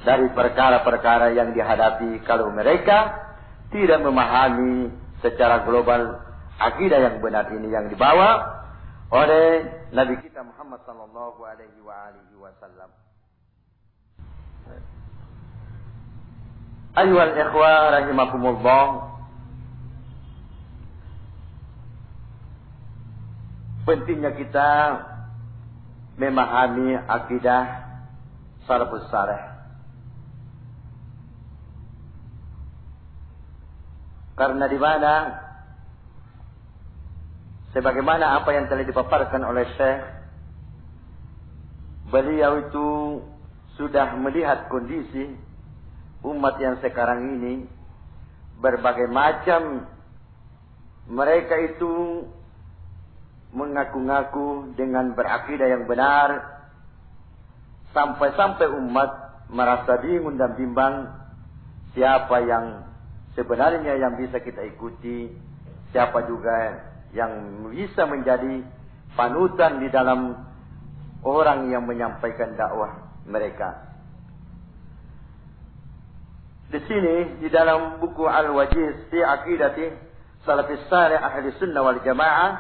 dari perkara-perkara yang dihadapi kalau mereka tidak memahami secara global akidah yang benar ini yang dibawa oleh Nabi kita Muhammad sallallahu alaihi wasallam. Ayyuhal ikhwah rahimakumullah, pentingnya kita memahami akidah salafus saleh. Karena di mana sebagaimana apa yang telah dipaparkan oleh Syekh, beliau itu sudah melihat kondisi umat yang sekarang ini, berbagai macam mereka itu mengaku-ngaku dengan berakidah yang benar, sampai-sampai umat merasa bingung dan bimbang siapa yang sebenarnya yang bisa kita ikuti, siapa juga yang bisa menjadi panutan di dalam orang yang menyampaikan dakwah mereka. Di sini di dalam buku Al-Wajiz fi Aqidati Salafis Salih Ahli Sunnah wal Jamaah,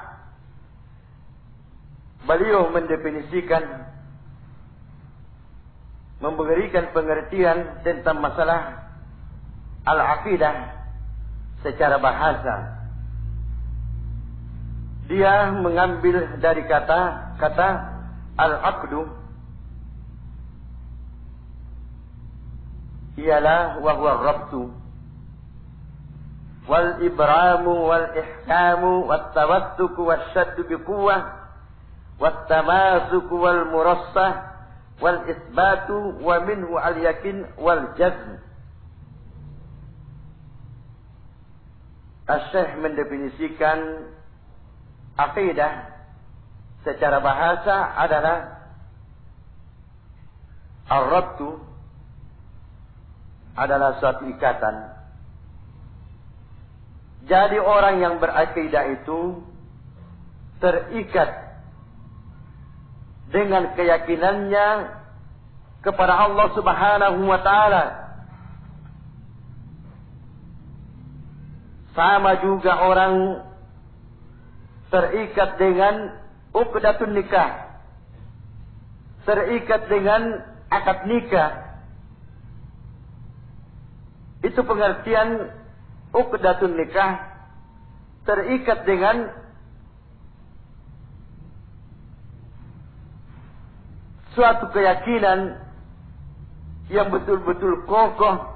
beliau mendefinisikan, memberikan pengertian tentang masalah al-aqidah secara bahasa. Dia mengambil dari kata al-aqdu, ialah wa huwa rabtu wal ibramu wal ihkamu wat tawassuku wasyaddu bi quwwah wat tamasuku wal murassah wal isbatu wa minhu al yakin wal jazm. Asy-Syaikh mendefinisikan aqidah secara bahasa adalah ar-rabtu, adalah suatu ikatan. Jadi orang yang berakidah itu terikat dengan keyakinannya kepada Allah Subhanahu wa taala. Sama juga orang terikat dengan uqdatun nikah, terikat dengan akad nikah. Itu pengertian uqdatun nikah, terikat dengan suatu keyakinan yang betul-betul kokoh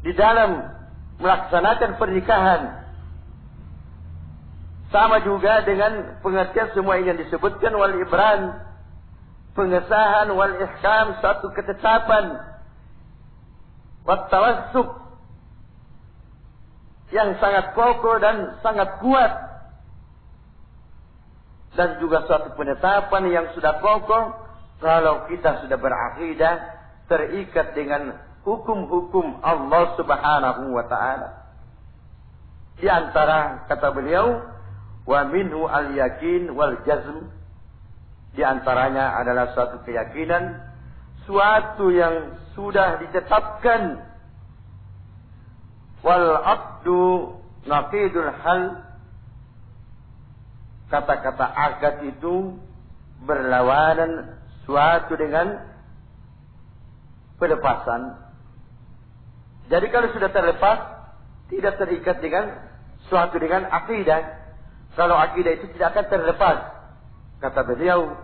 di dalam melaksanakan pernikahan. Sama juga dengan pengertian semua yang disebutkan wal ibran, pengesahan, wal ihkam, satu ketetapan, wat tawassuk yang sangat kokoh dan sangat kuat, dan juga suatu penetapan yang sudah kokoh kalau kita sudah berakidah terikat dengan hukum-hukum Allah Subhanahu wa taala. Di antara kata beliau wa minhu al-yakin wal jazm, di antaranya adalah suatu keyakinan, suatu yang sudah ditetapkan. Wal aqdu naqidul hal, kata-kata akad itu berlawanan suatu dengan pelepasan. Jadi kalau sudah terlepas, tidak terikat dengan suatu dengan akidah. Kalau akidah itu tidak akan terlepas. Kata beliau,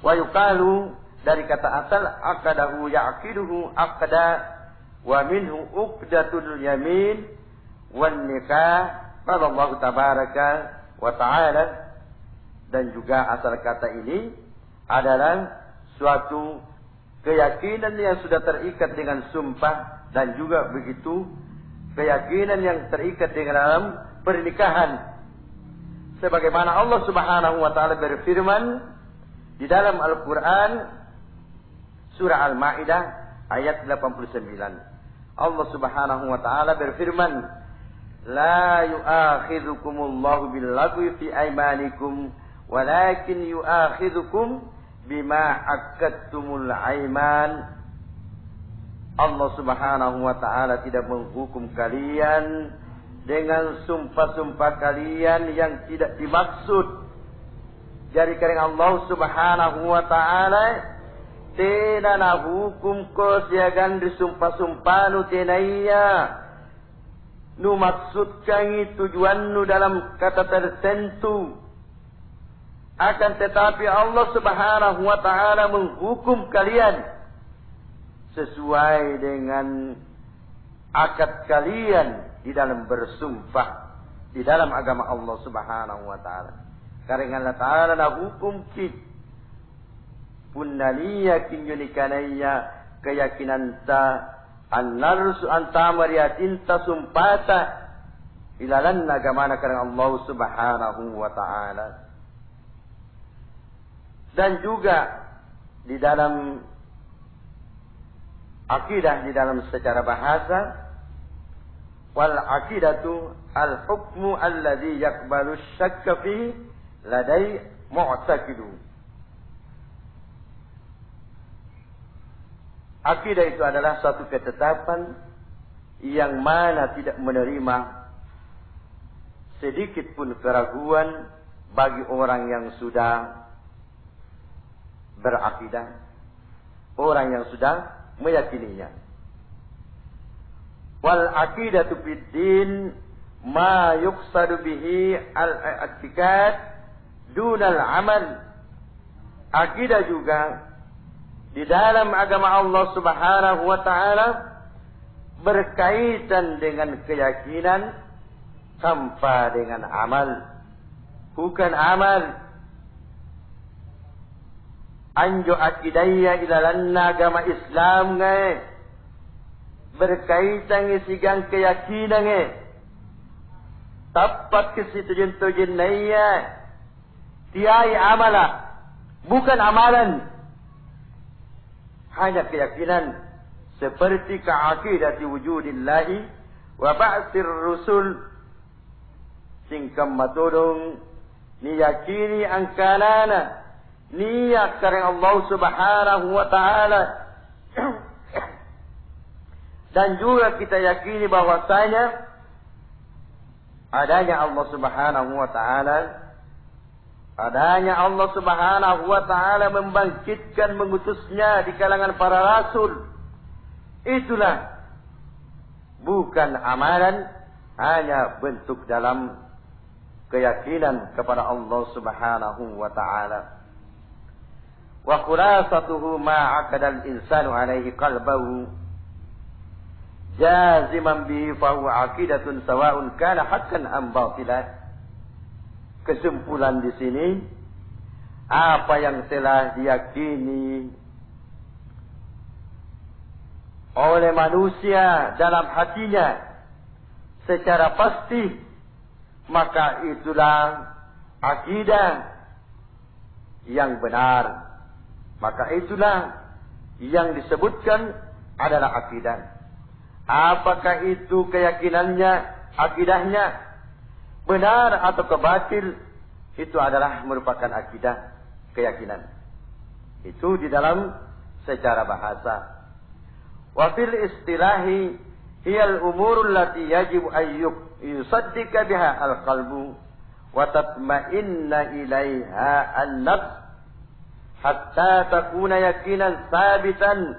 wa yuqalu, dari kata asal aqadahu ya'qiduhu aqda wa minhu uqdatul yamin wan nikah qala Allah tabaraka wa ta'ala. Dan juga asal kata ini adalah suatu keyakinan yang sudah terikat dengan sumpah, dan juga begitu keyakinan yang terikat dengan dalam pernikahan. Sebagaimana Allah Subhanahu wa taala berfirman di dalam Al-Qur'an surah Al-Maidah ayat 89. Allah Subhanahu wa taala berfirman, "La yu'akhidhukumullahu bil-lagwi fi aymanikum, walakin yu'akhidhukum bima aqadtumul ayman." Allah Subhanahu wa taala tidak menghukum kalian dengan sumpah-sumpah kalian yang tidak dimaksud. Jadi karena Allah Subhanahu wa taala tidak na hukum ko siagan disumpah-sumpah nu tenaya nu maksudkan tujuan nu dalam kata tertentu. Akan tetapi Allah Subhanahu wa taala menghukum kalian sesuai dengan akad kalian di dalam bersumpah di dalam agama Allah Subhanahu wa taala. Karena Allah taala na hukum ki punnaliya kinyunikanaya keyakinan ta annarsu antamariatin ta sumpata ilalan agamana karena Allah Subhanahu wa taala. Dan juga di dalam akidah, di dalam secara bahasa, wal akidatu al hukmu alladhi yakbalu syakka fihi ladai mu'taqidu. Akidah itu adalah suatu ketetapan yang mana tidak menerima sedikit pun keraguan bagi orang yang sudah berakidah, orang yang sudah meyakininya. Wal aqidatu fid din ma yuqsadu bihi al-i'tiqad dunal amal. Akidah juga di dalam agama Allah Subhanahu wa taala berkaitan dengan keyakinan tanpa dengan amal. Bukan amal anjo akidaya ilalanna agama Islam nge berkaitan isigan keyakinan nge tapat kesitujun-tujun naya tiai amala bukan amalan hanya keyakinan seperti ka'aqidati wujudillahi wa ba'tsir rusul singkam matodong niyakini angkanana niat karena Allah Subhanahu wa taala. Dan juga kita yakini bahwasanya adanya Allah Subhanahu wa taala, adanya Allah Subhanahu wa taala membangkitkan mengutusnya di kalangan para rasul. Itulah bukan amalan, hanya bentuk dalam keyakinan kepada Allah Subhanahu wa taala. Wa khulasatuhu ma aqada al-insanu alaihi qalbahu jaziman bihi fa huwa aqidatun sawa'un kana haqqan am batila. Kesimpulan di sini, apa yang telah diyakini oleh manusia dalam hatinya secara pasti, maka itulah akidah yang benar. Maka itulah yang disebutkan adalah akidah. Apakah itu keyakinannya, akidahnya benar atau kebatil, itu adalah merupakan akidah, keyakinan. Itu di dalam secara bahasa. Wa fil istilahi hiyal umurul lati yajibu ayyuk yusaddika biha al-qalbu wa tatma'inna ilaiha an-nafs hatta takuna yakinan sabitan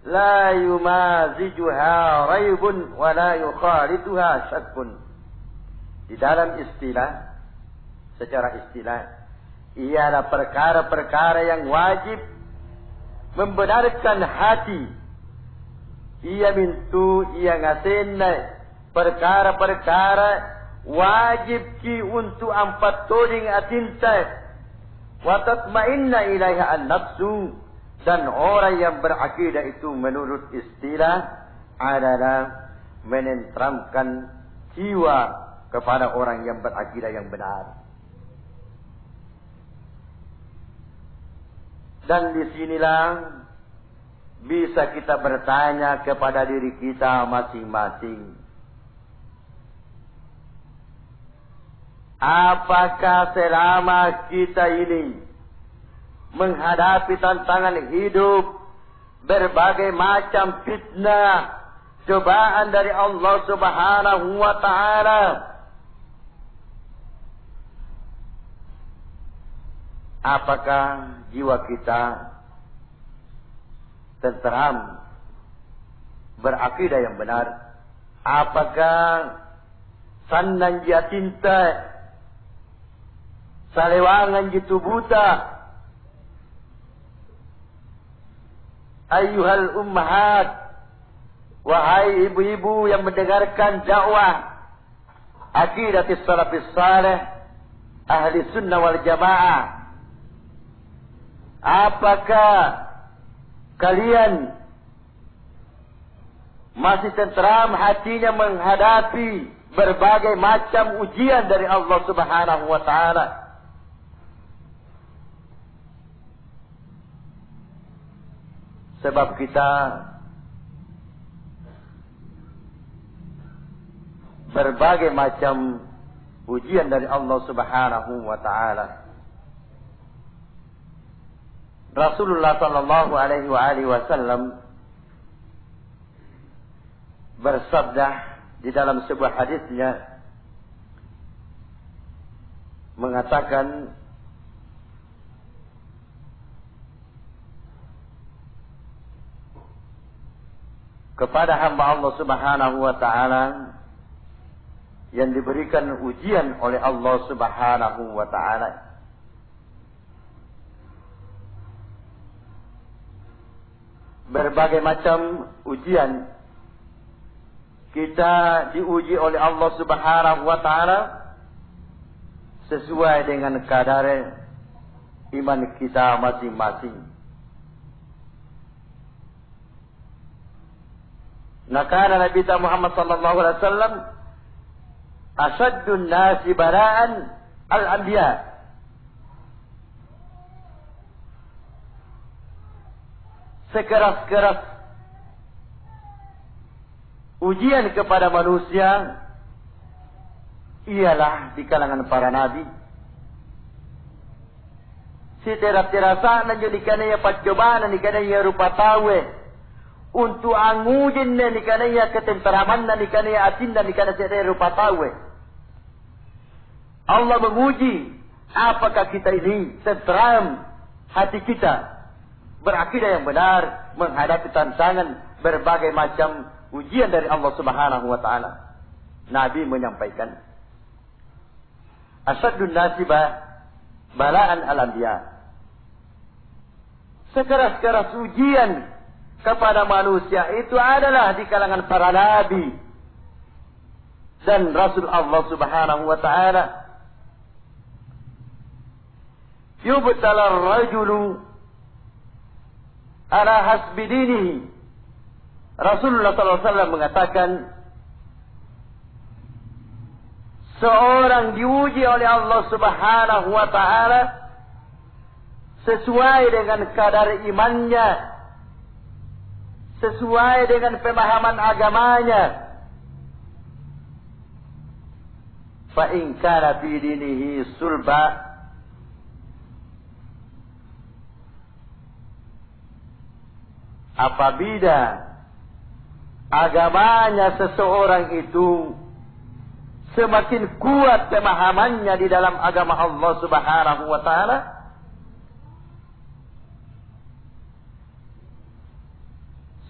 la yumazijuha raibun wa la yukhalituha syakkun. Di dalam istilah, secara istilah, ialah perkara-perkara yang wajib membenarkan hati. Ia mintu, ia ngasenna perkara-perkara wajib ki untuk ampat toding atinta. Wa tatma'inna ilaiha an-nafsu, dan orang yang berakidah itu menurut istilah adalah menentramkan jiwa kepada orang yang berakidah yang benar. Dan disinilah bisa kita bertanya kepada diri kita masing-masing. Apakah selama kita ini menghadapi tantangan hidup berbagai macam fitnah, cobaan dari Allah Subhanahu wa taala. Apakah jiwa kita tenteram, berakidah yang benar? Apakah sannan dia cinta, salewangan jitu buta? Ayyuhal ummahat, wahai ibu-ibu yang mendengarkan dakwah aqidatis salafis saleh, ahli sunnah wal jamaah, apakah kalian masih tenteram hatinya menghadapi berbagai macam ujian dari Allah Subhanahu wa taala? Sebab kita berbagai macam ujian dari Allah Subhanahu wa taala. Rasulullah sallallahu alaihi wasallam bersabda di dalam sebuah hadisnya, mengatakan, kepada hamba Allah Subhanahu wa taala yang diberikan ujian oleh Allah Subhanahu wa taala, berbagai macam ujian, kita diuji oleh Allah Subhanahu wa taala sesuai dengan kadar iman kita masing-masing. Nakana Nabi Muhammad sallallahu alaihi wasallam asyaddun nasi bala'an al-anbiya. Sekeras-keras ujian kepada manusia ialah di kalangan para nabi. Si terasa nanjunikannya percobaan nikannya rupa tawe. Untuk angujin na nikanaya ketenteraman na nikanaya asin na nikanaya saya rupa tawe. Allah menguji apakah kita ini tenteram hati kita, berakidah yang benar, menghadapi tantangan berbagai macam ujian dari Allah Subhanahu wa taala. Nabi menyampaikan, asyadun nasiba balaan al-anbiya. Sekeras-keras ujian kepada manusia itu adalah di kalangan para nabi dan Rasul Allah Subhanahu wa taala. Yubtala ar-rajulu ala hasbi dinihi. Rasulullah sallallahu alaihi wasallam mengatakan, seorang diuji oleh Allah Subhanahu wa taala sesuai dengan kadar imannya, sesuai dengan pemahaman agamanya. Fa in kana fi dinihi sulba, apabila agamanya seseorang itu semakin kuat pemahamannya di dalam agama Allah Subhanahu wa taala,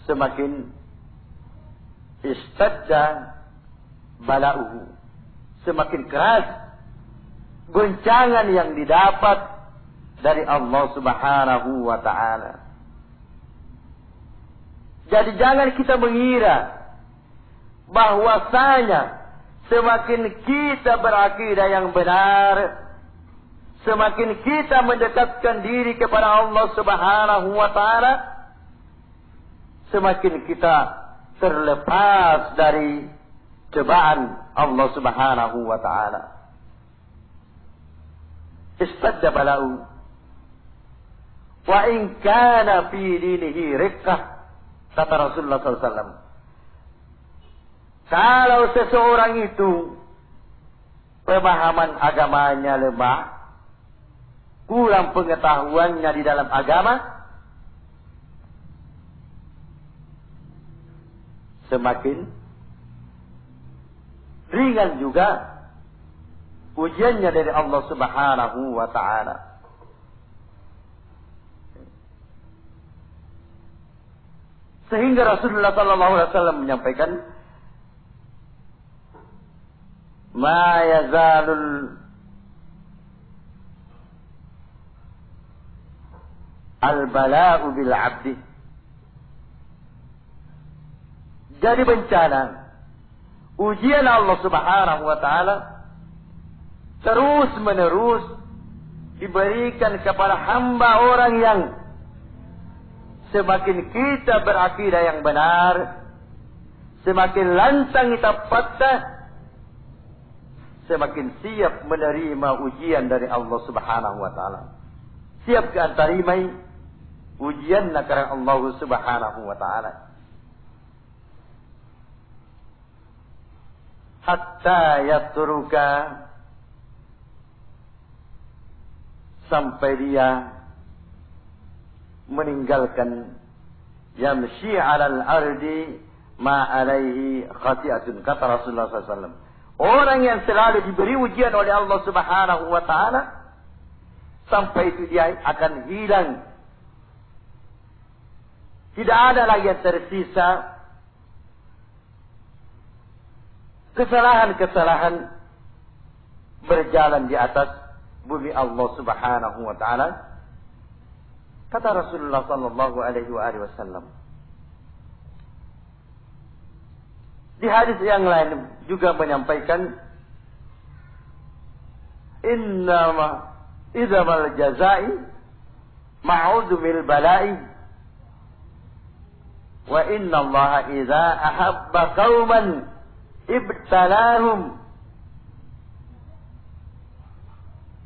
semakin istadda bala'uhu, semakin keras goncangan yang didapat dari Allah Subhanahu wa taala. Jadi jangan kita mengira bahwasanya semakin kita berakidah yang benar, semakin kita mendekatkan diri kepada Allah Subhanahu wa taala, semakin kita terlepas dari cobaan Allah Subhanahu wa taala. Istadda bala'u wa in kana fi dinihi riqqah, kata Rasulullah SAW. Kalau seseorang itu pemahaman agamanya lemah, kurang pengetahuannya di dalam agama, semakin ringan juga ujiannya dari Allah Subhanahu wa ta'ala. Sehingga Rasulullah sallallahu alaihi wasallam menyampaikan, ma yazalul al-bala'u bil 'abdi. Jadi bencana, ujian Allah Subhanahu wa ta'ala terus menerus diberikan kepada hamba orang yang semakin kita berakidah yang benar, semakin lantang kita patah, semakin siap menerima ujian dari Allah Subhanahu wa ta'ala. Siap ke antarimai ujian karena Allah Subhanahu wa ta'ala. Hatta yatruka, sampai dia meninggalkan yamshi 'alal ardi ma alaihi khati'atun, kata Rasulullah SAW. Orang yang selalu diberi ujian oleh Allah Subhanahu wa ta'ala, sampai itu dia akan hilang. Tidak ada lagi yang tersisa kesalahan-kesalahan berjalan di atas bumi Allah Subhanahu wa ta'ala. Kata Rasulullah sallallahu alaihi wasallam. Di hadis yang lain juga menyampaikan, innama idzamal jazai ma'udhu mil bala'i, wa inna Allah idza ahabba qauman ibtalahum,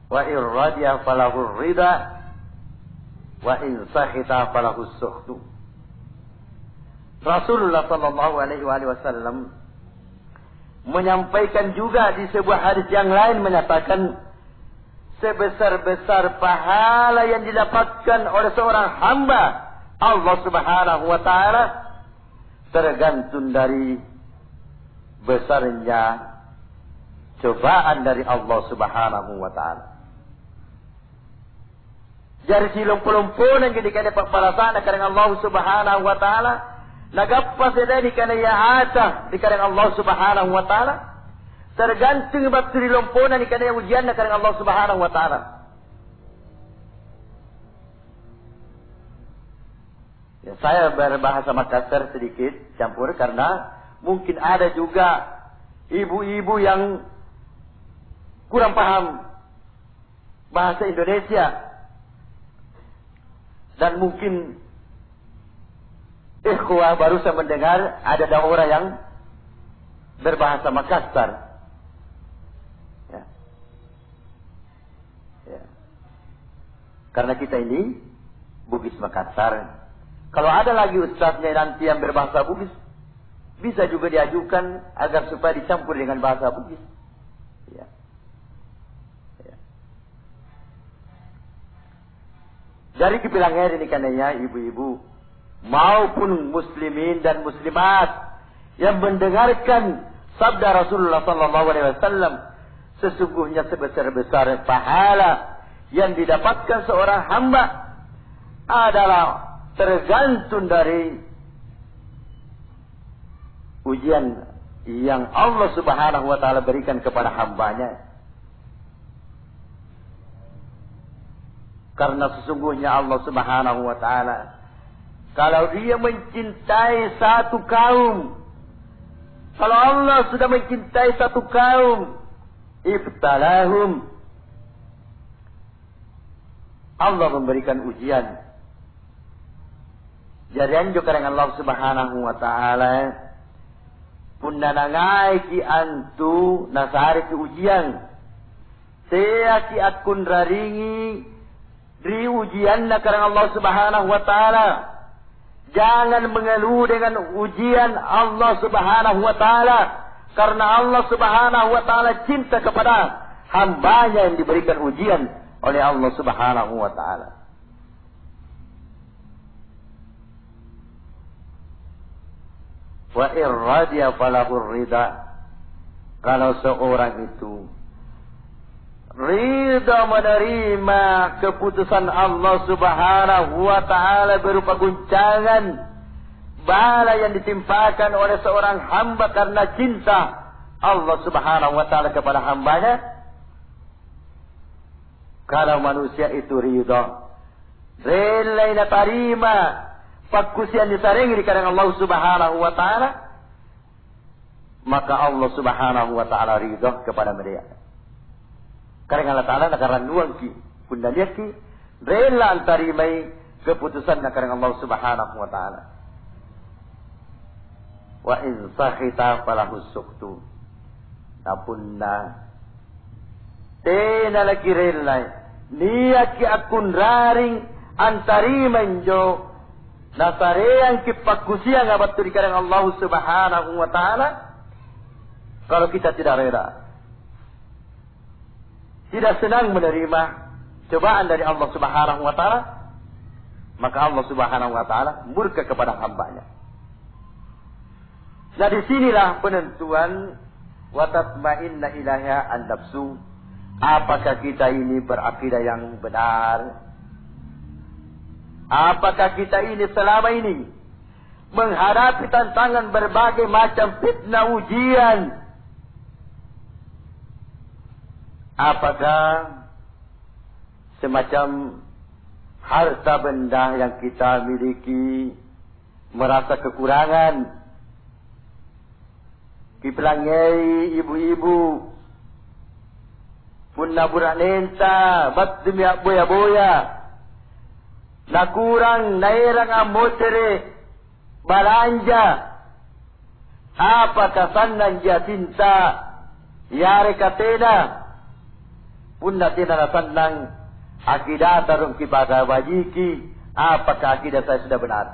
wa in radiya falahu ridha, wa in sakhita falahu sukhtu. Rasulullah sallallahu alaihi wasallam menyampaikan juga di sebuah hadis yang lain, menyatakan sebesar-besar pahala yang didapatkan oleh seorang hamba Allah Subhanahu wa ta'ala tergantung dari besarnya cobaan dari Allah Subhanahu wa ta'ala. Dari silum-pelumpunan yang dikandai pembalasana karena Allah Subhanahu wa ta'ala, nagappas edani kana ya'ata dikandai Allah Subhanahu wa ta'ala, tergantung bab silumpunan dikandai ujian karena Allah Subhanahu wa ta'ala. Ya, saya berbahasa Makassar sedikit campur karena mungkin ada juga ibu-ibu yang kurang paham bahasa Indonesia. Dan mungkin ikhwah baru saya mendengar ada daurah yang berbahasa Makassar. Ya. Ya. Karena kita ini Bugis Makassar. Kalau ada lagi ustaznya nanti yang berbahasa Bugis, bisa juga diajukan agar supaya dicampur dengan bahasa Bugis. Ya. Ya. Dari kebilangan ini kananya ibu-ibu maupun muslimin dan muslimat yang mendengarkan sabda Rasulullah sallallahu alaihi wasallam, sesungguhnya sebesar-besar pahala yang didapatkan seorang hamba adalah tergantung dari ujian yang Allah Subhanahu wa ta'ala berikan kepada hambanya. Karena sesungguhnya Allah Subhanahu wa ta'ala, kalau dia mencintai satu kaum, kalau Allah sudah mencintai satu kaum, ibtalahum, Allah memberikan ujian. Jadi anjo karena Allah Subhanahu wa ta'ala pun nanangai ki antu nasari ki ujian. Saya ki akun raringi di ujian karena Allah Subhanahu wa ta'ala. Jangan mengeluh dengan ujian Allah Subhanahu wa ta'ala, karena Allah Subhanahu wa ta'ala cinta kepada hambanya yang diberikan ujian oleh Allah Subhanahu wa ta'ala. Wa irradiya falahur ridha. Kalau seorang itu ridha menerima keputusan Allah Subhanahu wa ta'ala berupa guncangan bala yang ditimpakan oleh seorang hamba karena cinta Allah Subhanahu wa ta'ala kepada hambanya. Kalau manusia itu ridha, rela ina tarima pakusian disaringi di kadang Allah Subhanahu wa ta'ala, maka Allah Subhanahu wa ta'ala ridha kepada mereka. Karena Allah Ta'ala nakaran nuang ki, bunda lihat ki, rela antarimai keputusan nakaran Allah Subhanahu wa ta'ala. Wa in sakhita falahu suktu. Napunna tena lagi rela niat ki akun raring antariman jo nasareang ki pakusia ngabatu di kadang Allah Subhanahu wa ta'ala. Kalau kita tidak rela, tidak senang menerima cobaan dari Allah Subhanahu wa ta'ala, maka Allah Subhanahu wa ta'ala murka kepada hambanya. Nah, disinilah penentuan wa tatma'inna ilaiha an-nafsu. Apakah kita ini berakidah yang benar? Apakah kita ini selama ini menghadapi tantangan berbagai macam fitnah ujian? Apakah semacam harta benda yang kita miliki merasa kekurangan? Kipelangai ibu-ibu punna burak nenta bat demi boya-boya na kurang nairang amotere balanja. Apakah sannan dia cinta yare katena punna tina sanang akidah tarung kibaga wajiki. Apakah akidah saya sudah benar?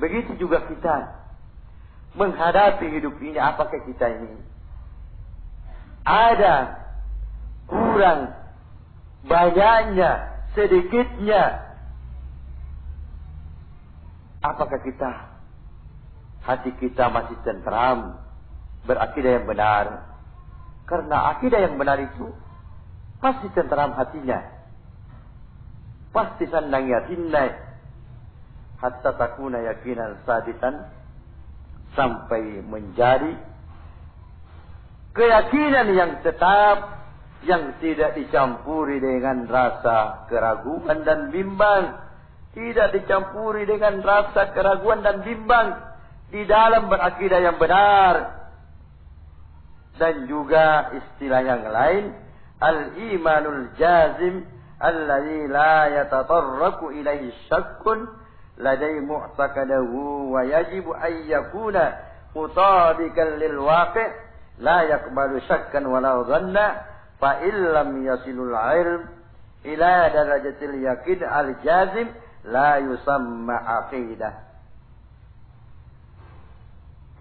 Begitu juga kita menghadapi hidup ini. Apakah kita ini ada kurang banyaknya, sedikitnya? Apakah kita hati kita masih tentram, berakidah yang benar? Karena akidah yang benar itu pasti tentram hatinya, pasti senang yakinnya, hatta takuna yakinan sabitan, sampai menjadi keyakinan yang tetap, yang tidak dicampuri dengan rasa keraguan dan bimbang, tidak dicampuri dengan rasa keraguan dan bimbang di dalam berakidah yang benar. Dan juga istilah yang lain, al-imanul jazim alladhi la yatatarraku ilaihi syakkun ladai mu'taqadahu wa yajibu an yakuna mutabiqan lil waqi' la yaqbalu syakkan wala dhanna fa illam yasilul ilm ila darajatil yaqin al jazim la yusamma aqidah.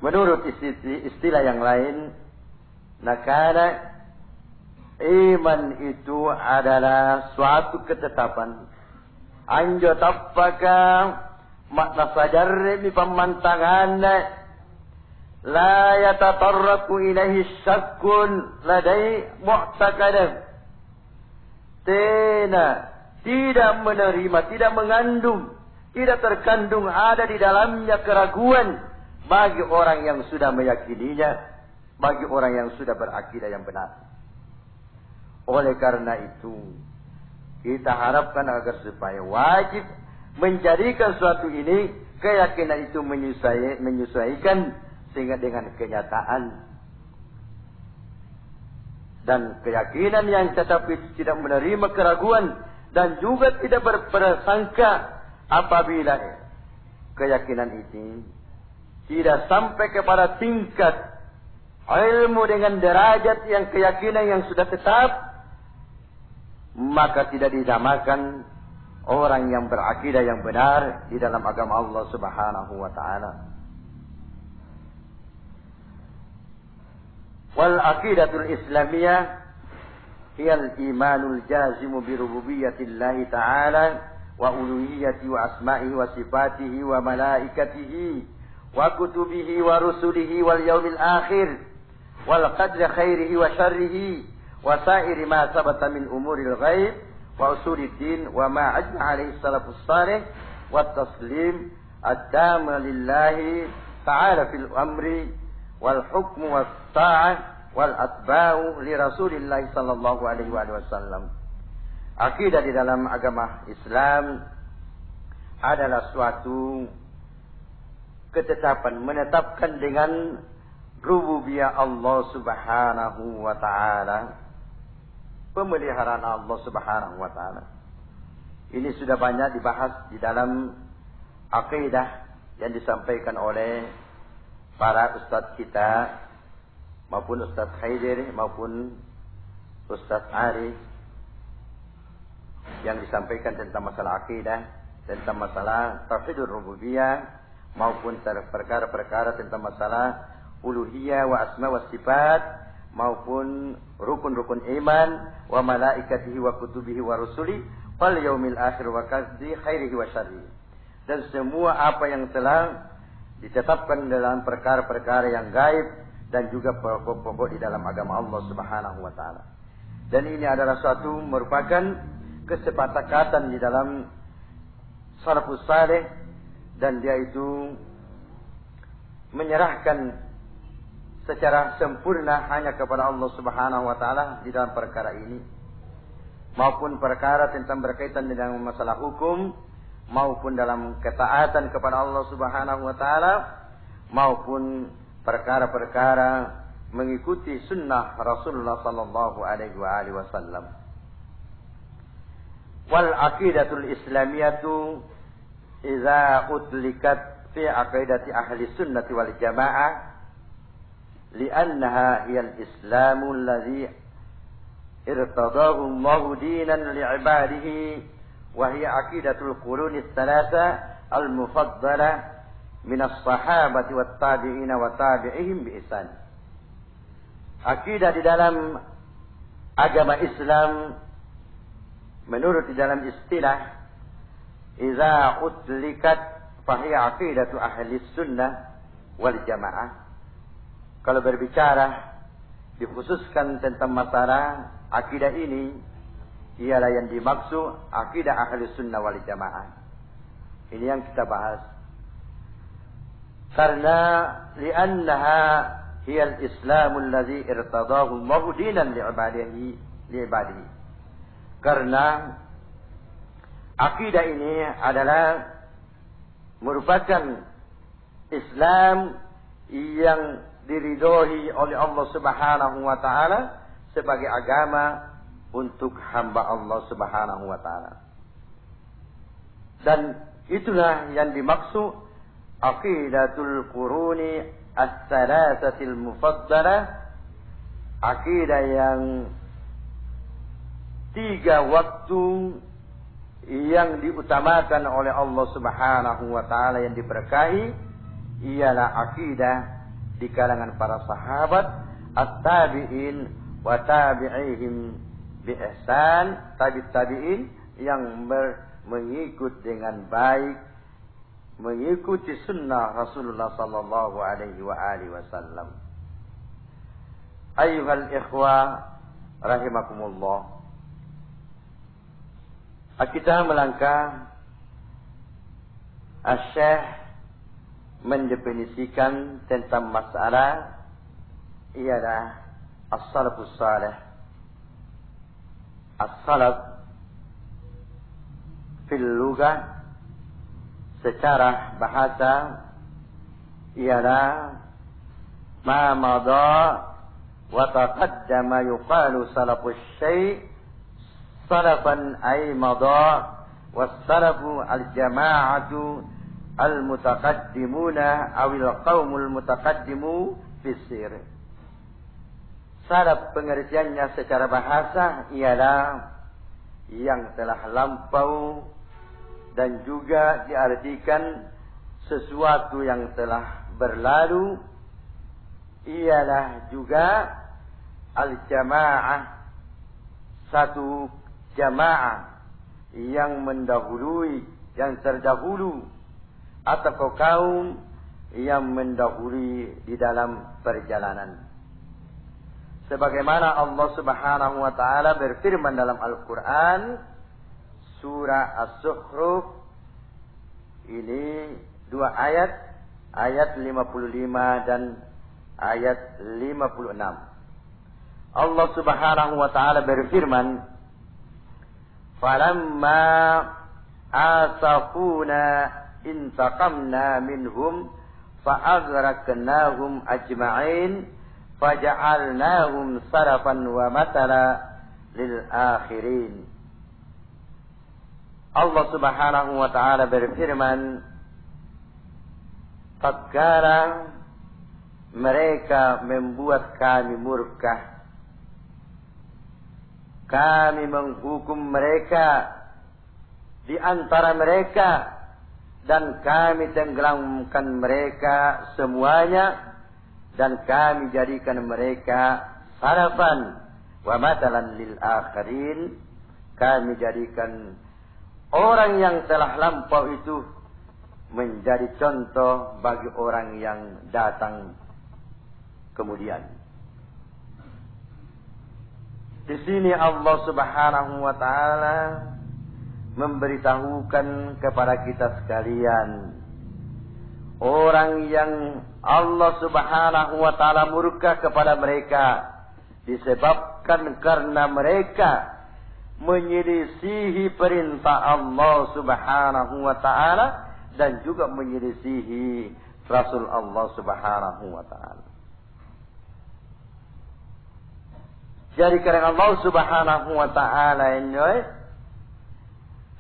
Menurut istilah yang lain, nakana iman itu adalah suatu ketetapan. Anjo tappaka makna sajarre mi pamantangan la yatatarraku ilaihi syakkun ladai mu'taqadah. Tidak menerima, tidak mengandung, tidak terkandung ada di dalamnya keraguan bagi orang yang sudah meyakininya, bagi orang yang sudah berakidah yang benar. Oleh karena itu, kita harapkan agar supaya wajib menjadikan suatu ini, keyakinan itu menyesuaikan sehingga dengan kenyataan. Dan keyakinan yang tetapi tidak menerima keraguan dan juga tidak berprasangka apabila keyakinan ini tidak sampai kepada tingkat ilmu dengan derajat yang keyakinan yang sudah tetap, maka tidak dinamakan orang yang berakidah yang benar di dalam agama Allah Subhanahu wa ta'ala. Wal aqidatul islamiyah hiya al imanul jazimu bi rububiyyatillahi ta'ala wa uluhiyyati wa asma'ihi wa sifatihi wa malaikatihi wa kutubihi wa rusulihi wal yaumil akhir wal qadri khairihi wa syarrihi wa sa'iri ma sabata min umuril ghaib wa usuliddin wa ma ajma alaihi salafus salih wa taslim ad-dam lillahi ta'ala fil amri wal hukmu was ta'ah wal atba'u li Rasulillah sallallahu alaihi wasallam. Akidah di dalam agama Islam adalah suatu ketetapan, menetapkan dengan rububiyah Allah Subhanahu wa taala, pemeliharaan Allah Subhanahu wa taala. Ini sudah banyak dibahas di dalam akidah yang disampaikan oleh para ustaz kita, maupun Ustaz Haidir maupun Ustaz Arif, yang disampaikan tentang masalah akidah, tentang masalah tauhidur rububiyah, maupun perkara-perkara tentang masalah uluhiyah wa asma wa sifat, maupun rukun-rukun iman, wa malaikatihi wa kutubihi wa rusuli wal yaumil akhir wa qadri khairihi wa syarrihi. Dan semua apa yang telah ditetapkan dalam perkara-perkara yang gaib dan juga pokok-pokok di dalam agama Allah Subhanahu wa taala. Dan ini adalah suatu merupakan kesepakatan di dalam salafus saleh, dan dia itu menyerahkan secara sempurna hanya kepada Allah Subhanahu wa taala di dalam perkara ini, maupun perkara tentang berkaitan dengan masalah hukum, maupun dalam ketaatan kepada Allah Subhanahu wa taala, maupun perkara-perkara mengikuti sunnah Rasulullah sallallahu alaihi wasallam. Wal aqidatul islamiyatu idza utlikat fi aqidati ahli sunnati wal jamaah li'annaha hiya al-islamu alladhi irtadahu Allah dinan li'ibadihi wa hiya aqidatul quruni ats-tsalatsa al-mufaddala min as-sahabati wat tabi'ina wa tabi'ihim bi ihsan. Akidah di dalam agama Islam menurut di dalam istilah idza utlikat fahiya aqidatu ahli sunnah wal jamaah. Kalau berbicara dikhususkan tentang masalah akidah ini, ialah yang dimaksud akidah ahli sunnah wal jamaah. Ini yang kita bahas. Karena li'annaha hiya al-islamu alladhi irtadahu Allah dinan li'ibadihi. Karena akidah ini adalah merupakan Islam yang diridhoi oleh Allah Subhanahu wa taala sebagai agama untuk hamba Allah Subhanahu wa taala. Dan itulah yang dimaksud aqidatul quruni as-salasatil mufaddalah, akidah yang 3 waktu yang diutamakan oleh Allah Subhanahu wa taala yang diberkahi, ialah akidah di kalangan para sahabat, at-tabi'in wa tabi'ihim bi ihsan, tabi'in yang mengikut dengan baik, mengikuti sunnah Rasulullah sallallahu alaihi wa alihi wasallam. Ayyuhal ikhwah rahimakumullah, kita melangkah Asy-Syaikh mendefinisikan tentang masalah ialah as-salafus salih. As-salaf fil lughah secara bahasa ialah ma madha wa taqaddama yuqalu salafus syai' salafan ay madha was-salafu al-jama'atu al-mutaqaddimuna awil qaumul mutaqaddimu fisir. Salaf pengertiannya secara bahasa ialah yang telah lampau, dan juga diartikan sesuatu yang telah berlalu, ialah juga al-jamaah, satu jamaah yang mendahului, yang terdahulu, atau kaum yang mendahului di dalam perjalanan. Sebagaimana Allah Subhanahu wa taala berfirman dalam Al-Qur'an surah As-Zukhruf, ini 2 ayat, ayat 55 dan ayat 56. Allah Subhanahu wa taala berfirman, "Falamma asafuna intaqamna minhum fa'aghraqnahum ajma'in faja'alnahum sarafan wa matala lil akhirin." Allah Subhanahu wa taala berfirman, tatkala mereka membuat kami murka, kami menghukum mereka di antara mereka dan kami tenggelamkan mereka semuanya dan kami jadikan mereka sarafan wa matalan lil akhirin, kami jadikan orang yang telah lampau itu menjadi contoh bagi orang yang datang kemudian. Di sini Allah Subhanahu wa taala memberitahukan kepada kita sekalian, orang yang Allah Subhanahu wa taala murka kepada mereka disebabkan karena mereka menyelisihi perintah Allah Subhanahu wa taala dan juga menyelisihi Rasul Allah Subhanahu wa taala. Jadi karena Allah Subhanahu wa taala ini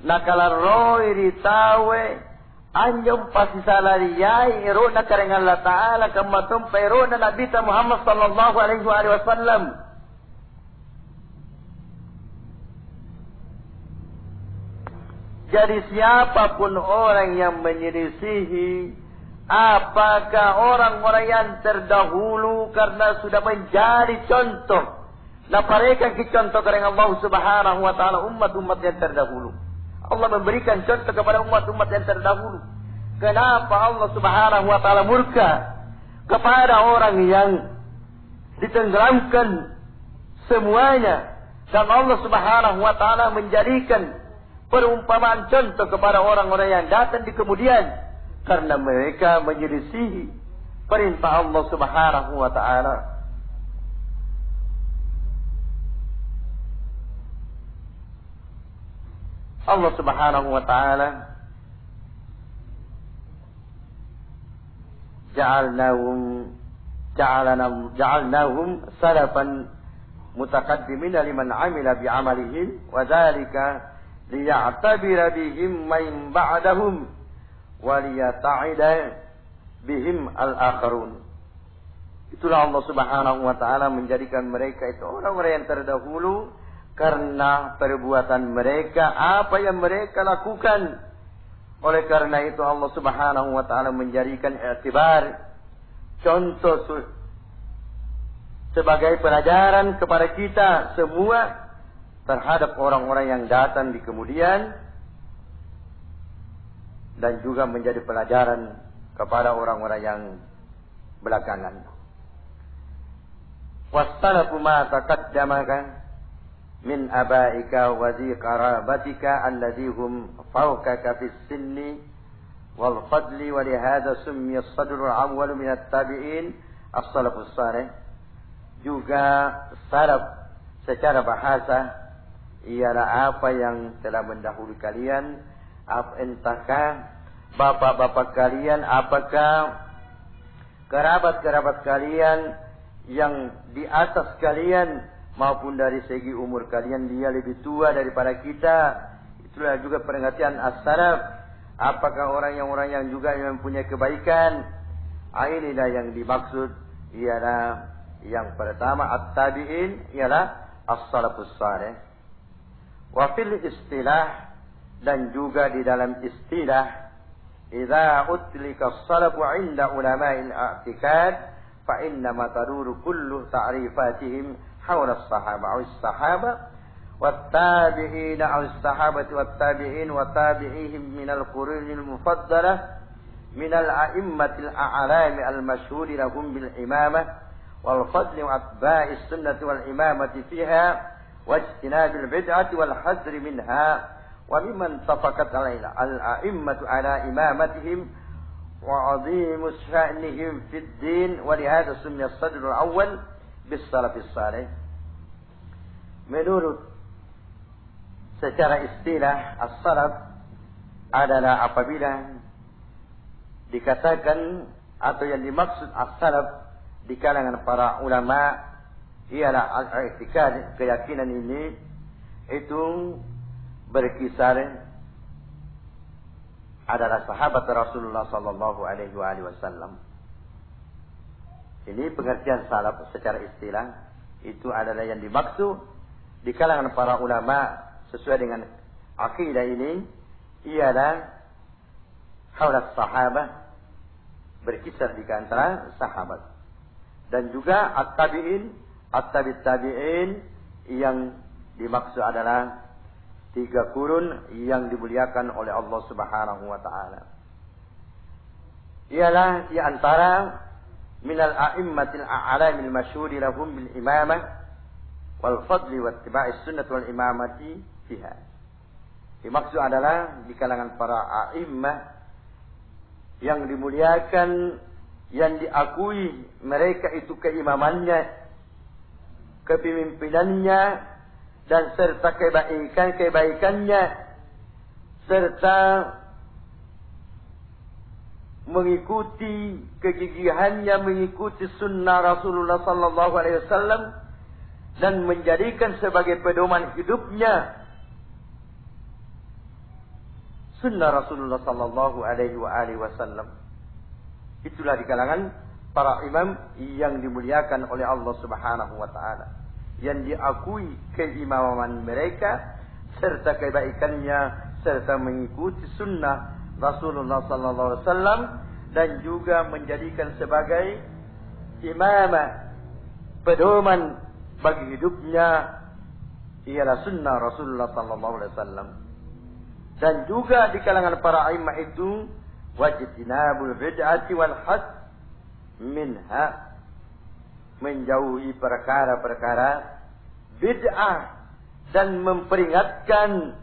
nakala roy ritawe anjom pasti salariyai irona karena Allah taala kamatum perona Nabi Muhammad sallallahu alaihi wasallam. Jadi siapapun orang yang menyelisihi, apakah orang-orang yang terdahulu karena sudah menjadi contoh. Nah, mereka contoh karena Allah Subhanahu wa taala umat-umat yang terdahulu. Allah memberikan contoh kepada umat-umat yang terdahulu. Kenapa Allah Subhanahu wa taala murka kepada orang yang ditenggelamkan semuanya, dan Allah Subhanahu wa taala menjadikan perumpamaan contoh kepada orang-orang yang datang di kemudian karena mereka menyelisihi perintah Allah Subhanahu wa taala. Allah Subhanahu wa taala ja'alnahum salafan mutaqaddimina liman 'amila bi'amalihim wa dzalika liya'tabira bihim man ba'dahum wa liyata'ida bihim al-akharun. Itulah Allah Subhanahu wa taala menjadikan mereka itu orang-orang yang terdahulu karena perbuatan mereka, apa yang mereka lakukan. Oleh karena itu Allah Subhanahu wa taala menjadikan i'tibar, contoh sebagai pelajaran kepada kita semua terhadap orang-orang yang datang di kemudian, dan juga menjadi pelajaran kepada orang-orang yang belakangan. Wassalafu ma taqaddamaka min abaika wa zi qarabatika alladhi hum fawqaka fis sinni wal fadli wa li hadha summiya as-sadru al-awwal min at-tabi'in as-salafus salih. Juga salaf secara bahasa ialah apa yang telah mendahului kalian, entahkah bapak-bapak kalian, apakah kerabat-kerabat kalian yang di atas kalian, maupun dari segi umur kalian dia lebih tua daripada kita. Itulah juga pengertian as-salaf. Apakah orang yang juga yang mempunyai kebaikan. Inilah yang dimaksud, ialah yang pertama at-tabi'in, ialah as-salafus salih. Wa fil istilah, dan juga di dalam istilah, idza utlika as-salafu 'inda ulama'il i'tikad fa inna ma taduru kullu ta'rifatihim حول الصحابة أو الصحابة والتابعين أو الصحابة والتابعين وتابعيهم من القرون المفضلة من الأئمة الأعلام المشهور لهم بالإمامة والفضل وأتباع السنة والإمامة فيها واجتناب البدعة والحذر منها وممن اتفقت الأئمة على إمامتهم وعظيم شأنهم في الدين ولهذا سمي الصدر الأول بالسلف الصالح. Menurut secara istilah as-salaf adalah apabila dikatakan atau yang dimaksud as-salaf di kalangan para ulama ialah al-i'tiqad, keyakinan ini itu berkisar adalah sahabat Rasulullah sallallahu alaihi wasallam. Ini pengertian salaf secara istilah, itu adalah yang dimaksud di kalangan para ulama sesuai dengan akidah ini ialah haulas sahabah, berkisar di antara sahabat, dan juga at-tabi'in, at-tabi'in yang dimaksud adalah 3 kurun yang dimuliakan oleh Allah Subhanahu wa taala. Ialah di antara minal a'immatil a'lamil masyhuri lahum bil imamah wal fadli wa ittiba'is sunnah wal imamati fiha. Dimaksud adalah di kalangan para a'immah yang dimuliakan, yang diakui mereka itu keimamannya, kepemimpinannya, dan serta kebaikannya, serta mengikuti kegigihannya, mengikuti sunnah Rasulullah sallallahu alaihi wasallam dan menjadikan sebagai pedoman hidupnya sunnah Rasulullah sallallahu alaihi wasallam. Itulah di kalangan para imam yang dimuliakan oleh Allah Subhanahu wa taala, yang diakui keimaman mereka serta kebaikannya, serta mengikuti sunnah Rasulullah sallallahu alaihi wasallam, dan juga menjadikan sebagai imamah, pedoman bagi hidupnya ialah sunnah Rasulullah sallallahu alaihi wasallam. Dan juga di kalangan para imam itu wajtinabul bid'ati wal had minha, menjauhi perkara-perkara bid'ah dan memperingatkan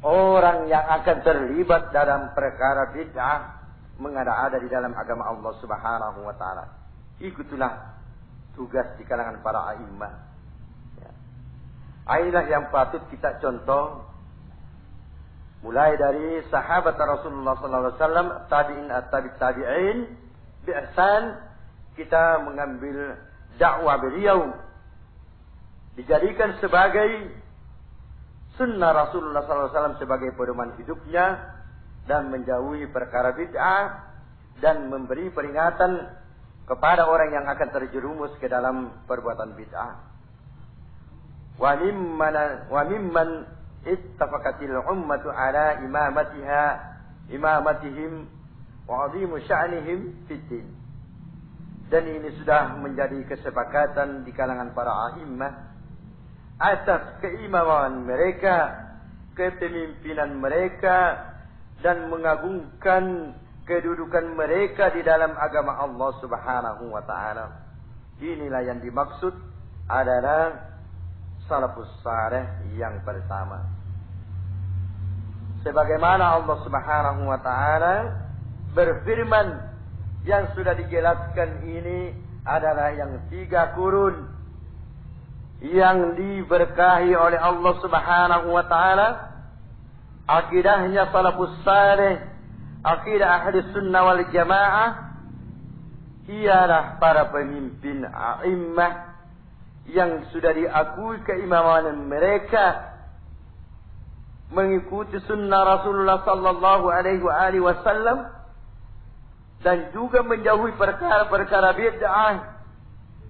orang yang akan terlibat dalam perkara bid'ah mengada-ada di dalam agama Allah Subhanahu wa taala. Ikutilah tugas di kalangan para a'immah. Ya. Inilah yang patut kita contoh, mulai dari sahabat Rasulullah SAW, tabi'in at-tabi'in, bi ihsan, kita mengambil dakwah beliau dijadikan sebagai sunnah Rasulullah SAW sebagai pedoman hidupnya, dan menjauhi perkara bid'ah, dan memberi peringatan kepada orang yang akan terjerumus ke dalam perbuatan bid'ah. Wa mimman ittafaqatil ummatu ala imamatihim wa 'azimu sya'nihim fid din. Dan ini sudah menjadi kesepakatan di kalangan para a'immah atas keimaman mereka, kepemimpinan mereka, dan mengagungkan kedudukan mereka di dalam agama Allah Subhanahu wa taala. Inilah yang dimaksud adalah salafus saleh yang pertama. Sebagaimana Allah Subhanahu wa taala berfirman, yang sudah dijelaskan ini adalah yang 3 kurun yang diberkahi oleh Allah Subhanahu wa taala. Akidahnya salafus saleh, akidah ahli sunnah wal jamaah, ialah para pemimpin a'immah yang sudah diakui keimaman mereka, mengikuti sunnah Rasulullah sallallahu alaihi wasallam, dan juga menjauhi perkara-perkara bid'ah,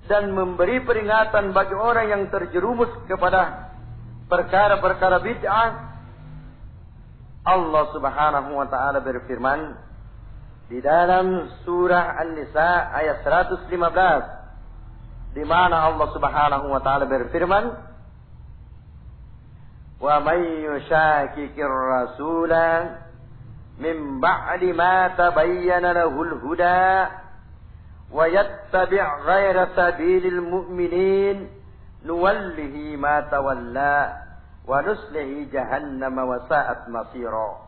dan memberi peringatan bagi orang yang terjerumus kepada perkara-perkara bid'ah. Allah Subhanahu wa taala berfirman di dalam surah An-Nisa ayat 115, di mana Allah Subhanahu wa taala berfirman, Wa may yushakikir rasula min ba'di ma tabayyana lahul huda wa yattabi' ghayra sabilil mu'minin nuwallihi ma tawalla wa nuslihi jahannama wa sa'at masira.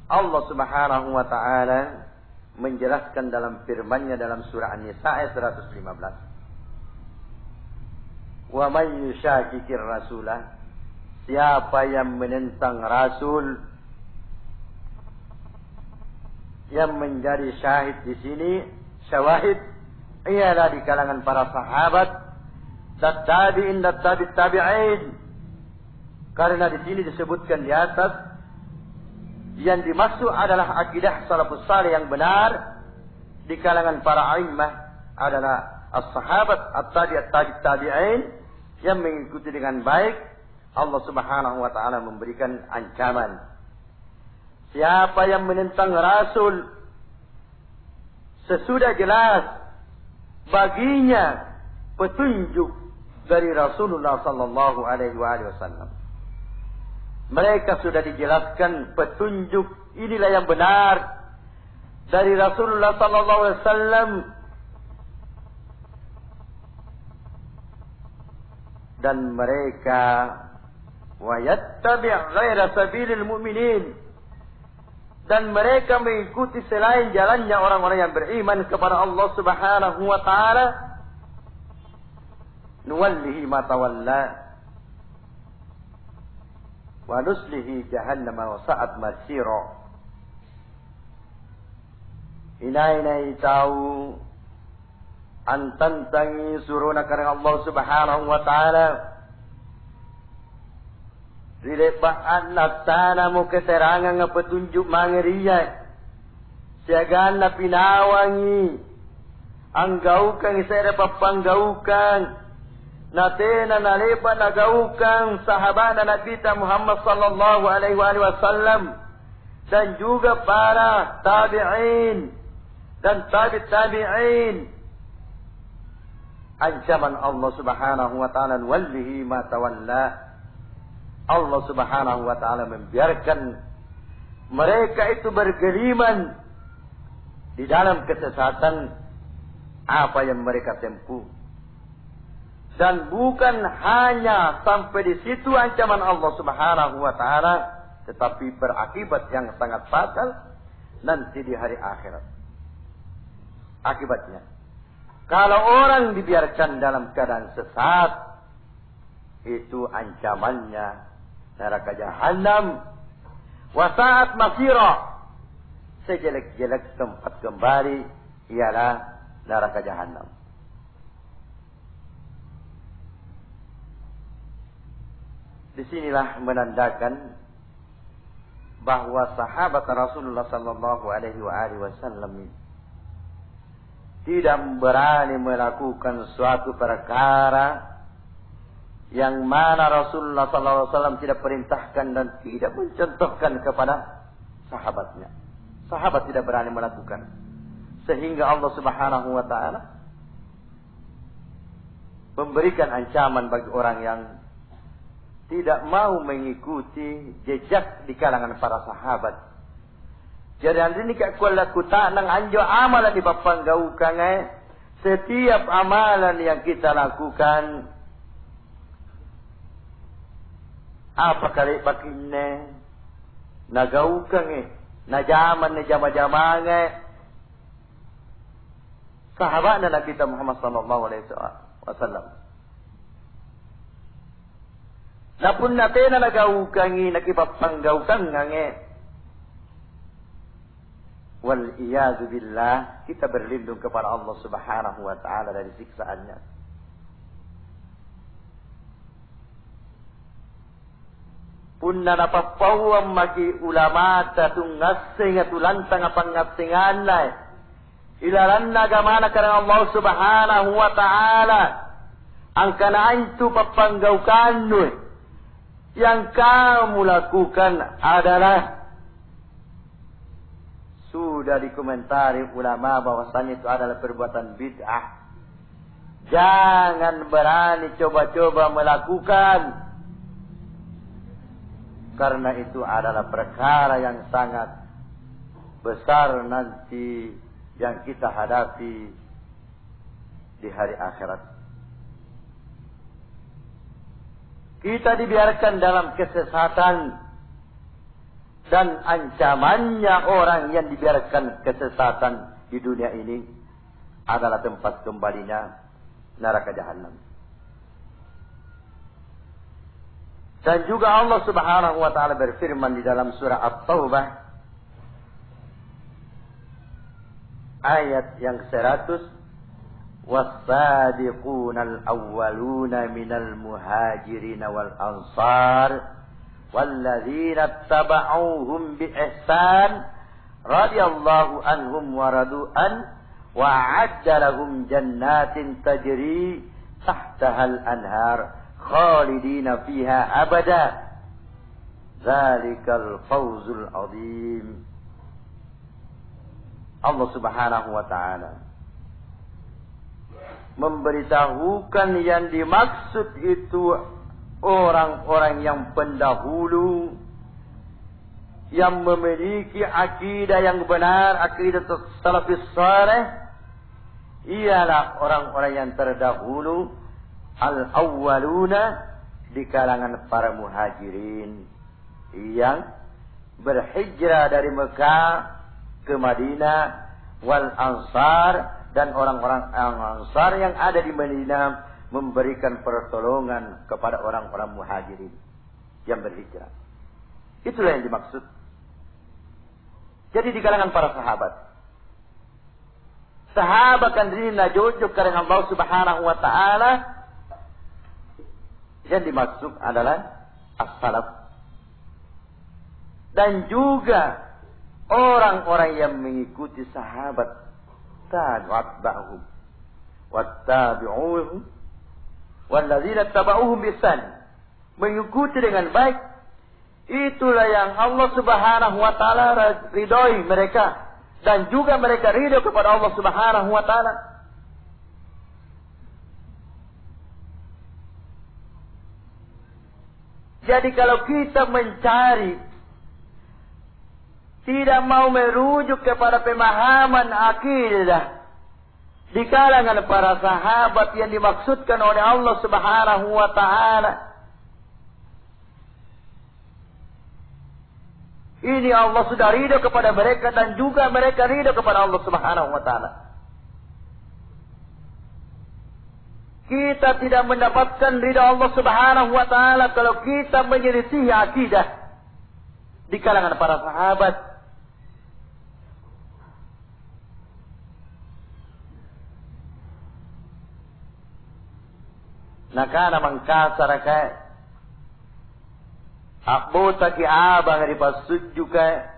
Allah Subhanahu wa taala menjelaskan dalam firman-Nya dalam surah An-Nisa ayat 115. Wa may yushakikir rasulah, siapa yang menentang rasul. Yang menjadi syahid di sini, syawahid ialah di kalangan para sahabat dan tabi'in dan tabi'in. Karena di sini disebutkan di atas yang dimaksud adalah akidah salafus salih yang benar di kalangan para a'immah adalah as-sahabat at-tabi'in yang mengikuti dengan baik. Allah Subhanahu wa taala memberikan ancaman. Siapa yang menentang Rasul sesudah jelas baginya petunjuk dari Rasulullah sallallahu alaihi wasallam. Mereka sudah dijelaskan petunjuk inilah yang benar dari Rasulullah sallallahu alaihi wasallam, dan mereka wa yattabi' ghaira sabilil mu'minin, dan mereka mengikuti selain jalannya orang-orang yang beriman kepada Allah Subhanahu wa taala, nuwallihi ma tawalla wa nuslihi jahannama wa sa'at masira. Inai tahu antantangi suruna karena Allah Subhanahu wa taala Rilebaan naftana mo keterangan nga petunjuk mangeriya. Siagaan na pinawangi. Ang gaukang isa papanggaukan. Natena nalepa na gaukang sahabat na Nabita Muhammad sallallahu alaihi wasallam. Dan juga para tabi'in. Dan tabi'in. Ancaman Allah subhanahu wa ta'ala. Wallihi ma tawalla. Allah Subhanahu wa taala membiarkan mereka itu bergeliman di dalam kesesatan apa yang mereka tempuh. Dan bukan hanya sampai di situ ancaman Allah Subhanahu wa taala, tetapi berakibat yang sangat fatal nanti di hari akhirat. Akibatnya, kalau orang dibiarkan dalam keadaan sesat, itu ancamannya neraka jahanam, wasaat masira, sejelek-jelek tempat kembali ialah neraka jahanam. Disinilah menandakan bahwa sahabat Rasulullah sallallahu alaihi wasallam tidak berani melakukan suatu perkara yang mana Rasulullah SAW tidak perintahkan dan tidak mencontohkan kepada sahabatnya. Sahabat tidak berani melakukan. Sehingga Allah Subhanahu wa ta'ala memberikan ancaman bagi orang yang tidak mau mengikuti jejak di kalangan para sahabat. Jadi ini kak kuala kuta nang anjo amalan di papanggaukan setiap amalan yang kita lakukan. Apa kali pakinne nagaukan na jaman na jama-jama sahabat na kita Muhammad sallallahu alaihi wasallam. Napun natin na nagaukan nakipapanggaukan wal iyadu billah, kita berlindung kepada Allah Subhanahu wa taala dari siksaannya. Punna napapawang magi ulama tatung ngasing at ulantang apang ngasingan na ilaran na gamana karang Allah Subhanahu wa ta'ala ang kanaan tu papanggaukan yang kamu lakukan adalah sudah dikomentari ulama bahwasanya itu adalah perbuatan bid'ah. Jangan berani coba-coba melakukan Karena itu adalah perkara yang sangat besar nanti yang kita hadapi di hari akhirat. Kita dibiarkan dalam kesesatan, dan ancamannya orang yang dibiarkan kesesatan di dunia ini adalah tempat kembalinya neraka jahanam. Dan juga Allah Subhanahu wa taala berfirman di dalam surah At-Taubah ayat yang 100, "Was-sadiqunal awwaluna minal muhajirin wal ansar walladzina tabauhum bi ihsan radhiyallahu anhum wa radu an wa a'adda lahum jannatin tajri tahtahal anhar khalidina fiha abada dzalikal fawzul azim." Allah Subhanahu wa taala memberitahukan yang dimaksud itu orang-orang yang pendahulu yang memiliki akidah yang benar, akidah salafus saleh, ialah orang-orang yang terdahulu, al-awwaluna, di kalangan para muhajirin yang berhijrah dari Mekah ke Madinah, wal ansar, dan orang-orang ansar yang ada di Madinah memberikan pertolongan kepada orang-orang muhajirin yang berhijrah. Itulah yang dimaksud. Jadi di kalangan para sahabat, sahabat kan diri najujuk karena Allah Subhanahu wa taala, yang dimaksud adalah as-salaf. Dan juga orang-orang yang mengikuti sahabat, tabi'uhum wattabi'uhum walladzina tabauhum biihsan, mengikuti dengan baik. Itulah yang Allah Subhanahu wa taala ridhoi mereka, dan juga mereka ridho kepada Allah Subhanahu wa taala. Jadi kalau kita mencari, tidak mau merujuk kepada pemahaman akidah di kalangan para sahabat yang dimaksudkan oleh Allah Subhanahu wa taala, ini Allah sudah ridho kepada mereka dan juga mereka ridho kepada Allah Subhanahu wa taala. Kita tidak mendapatkan ridho Allah Subhanahu wa taala kalau kita menyelisihi akidah di kalangan para sahabat. Nakana mangkasara kay akbota ki abang ripasudju kay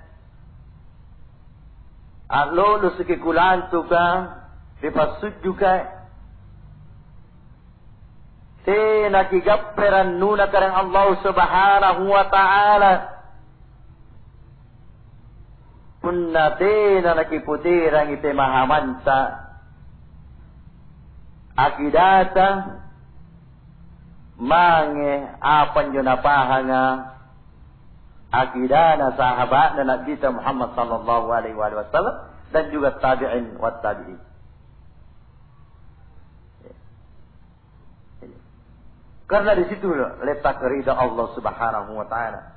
alolo siki kulantu ka ripasudju kay te nakigapperan nuna karang Allah Subhanahu wa ta'ala punna te na nakiputirang ipemahamanta akidata mange apan yun napahanga akidana sahabat na Nabi Muhammad sallallahu alaihi wasallam dan juga tabi'in wa tabi'in. Karena di situ letak ridha Allah Subhanahu wa taala.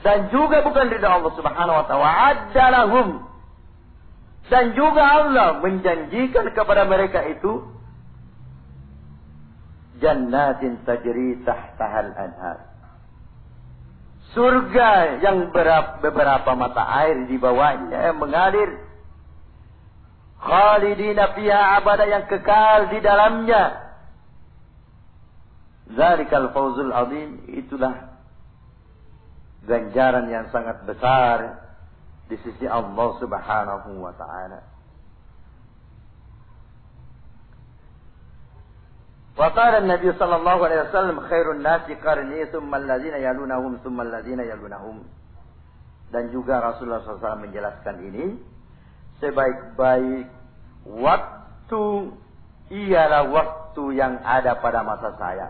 Dan juga bukan ridha Allah Subhanahu wa taala, wa'addalahum, dan juga Allah menjanjikan kepada mereka itu jannatin tajri tahtahal anhar, surga yang beberapa mata air di bawahnya yang mengalir, khalidina fiha abada, yang kekal di dalamnya. Dzalikal fawzul azim, itulah ganjaran yang sangat besar di sisi Allah Subhanahu wa taala. وقال النبي صلى الله عليه وسلم خير الناس قرني ثم الذين يلونهم ثم الذين يلونهم. Dan juga Rasulullah SAW menjelaskan ini, sebaik-baik waktu ialah waktu yang ada pada masa saya.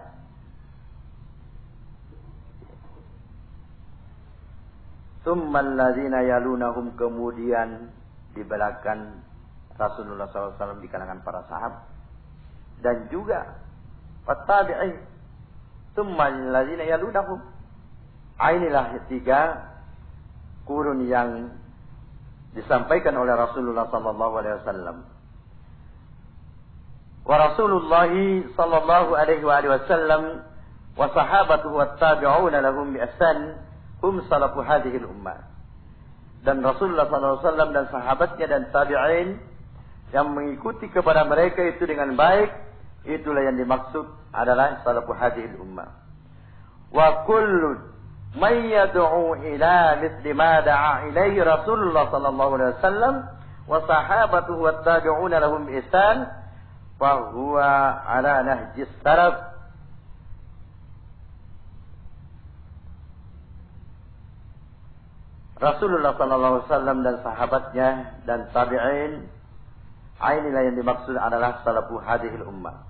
Tsummal ladzina yalunahum, kemudian di belakang Rasulullah SAW di kalangan para sahabat dan juga tabi'in. Tsummal ladzina yalunahum. Inilah tiga kurun yang disampaikan oleh Rasulullah SAW. Wa Rasulullah sallallahu alaihi wasallam wa sahabatuhu wattabi'una lahum bi ihsan hum salafu hadhihi al-ummah. Dan Rasulullah sallallahu alaihi wasallam dan sahabatnya dan tabi'in yang mengikuti kepada mereka itu dengan baik, itulah yang dimaksud adalah salafu hadhihi al-ummah. Wa kullu man yad'u ila mithli ma da'a ilaihi Rasulullah sallallahu alaihi wasallam wa sahabatuhu wattabi'una lahum bi ihsan fa huwa ala nahjis salaf. Rasulullah sallallahu alaihi wasallam dan sahabatnya dan tabi'in, inilah yang dimaksud adalah salafu hadhil ummah.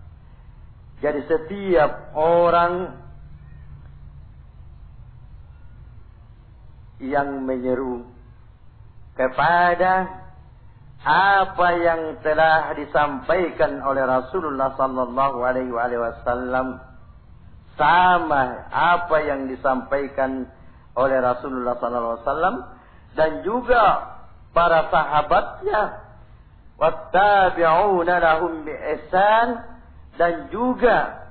Jadi setiap orang yang menyeru kepada apa yang telah disampaikan oleh Rasulullah sallallahu alaihi wasallam, sama apa yang disampaikan oleh Rasulullah sallallahu alaihi wasallam dan juga para sahabatnya, wattabi'una lahum bi ihsan, dan juga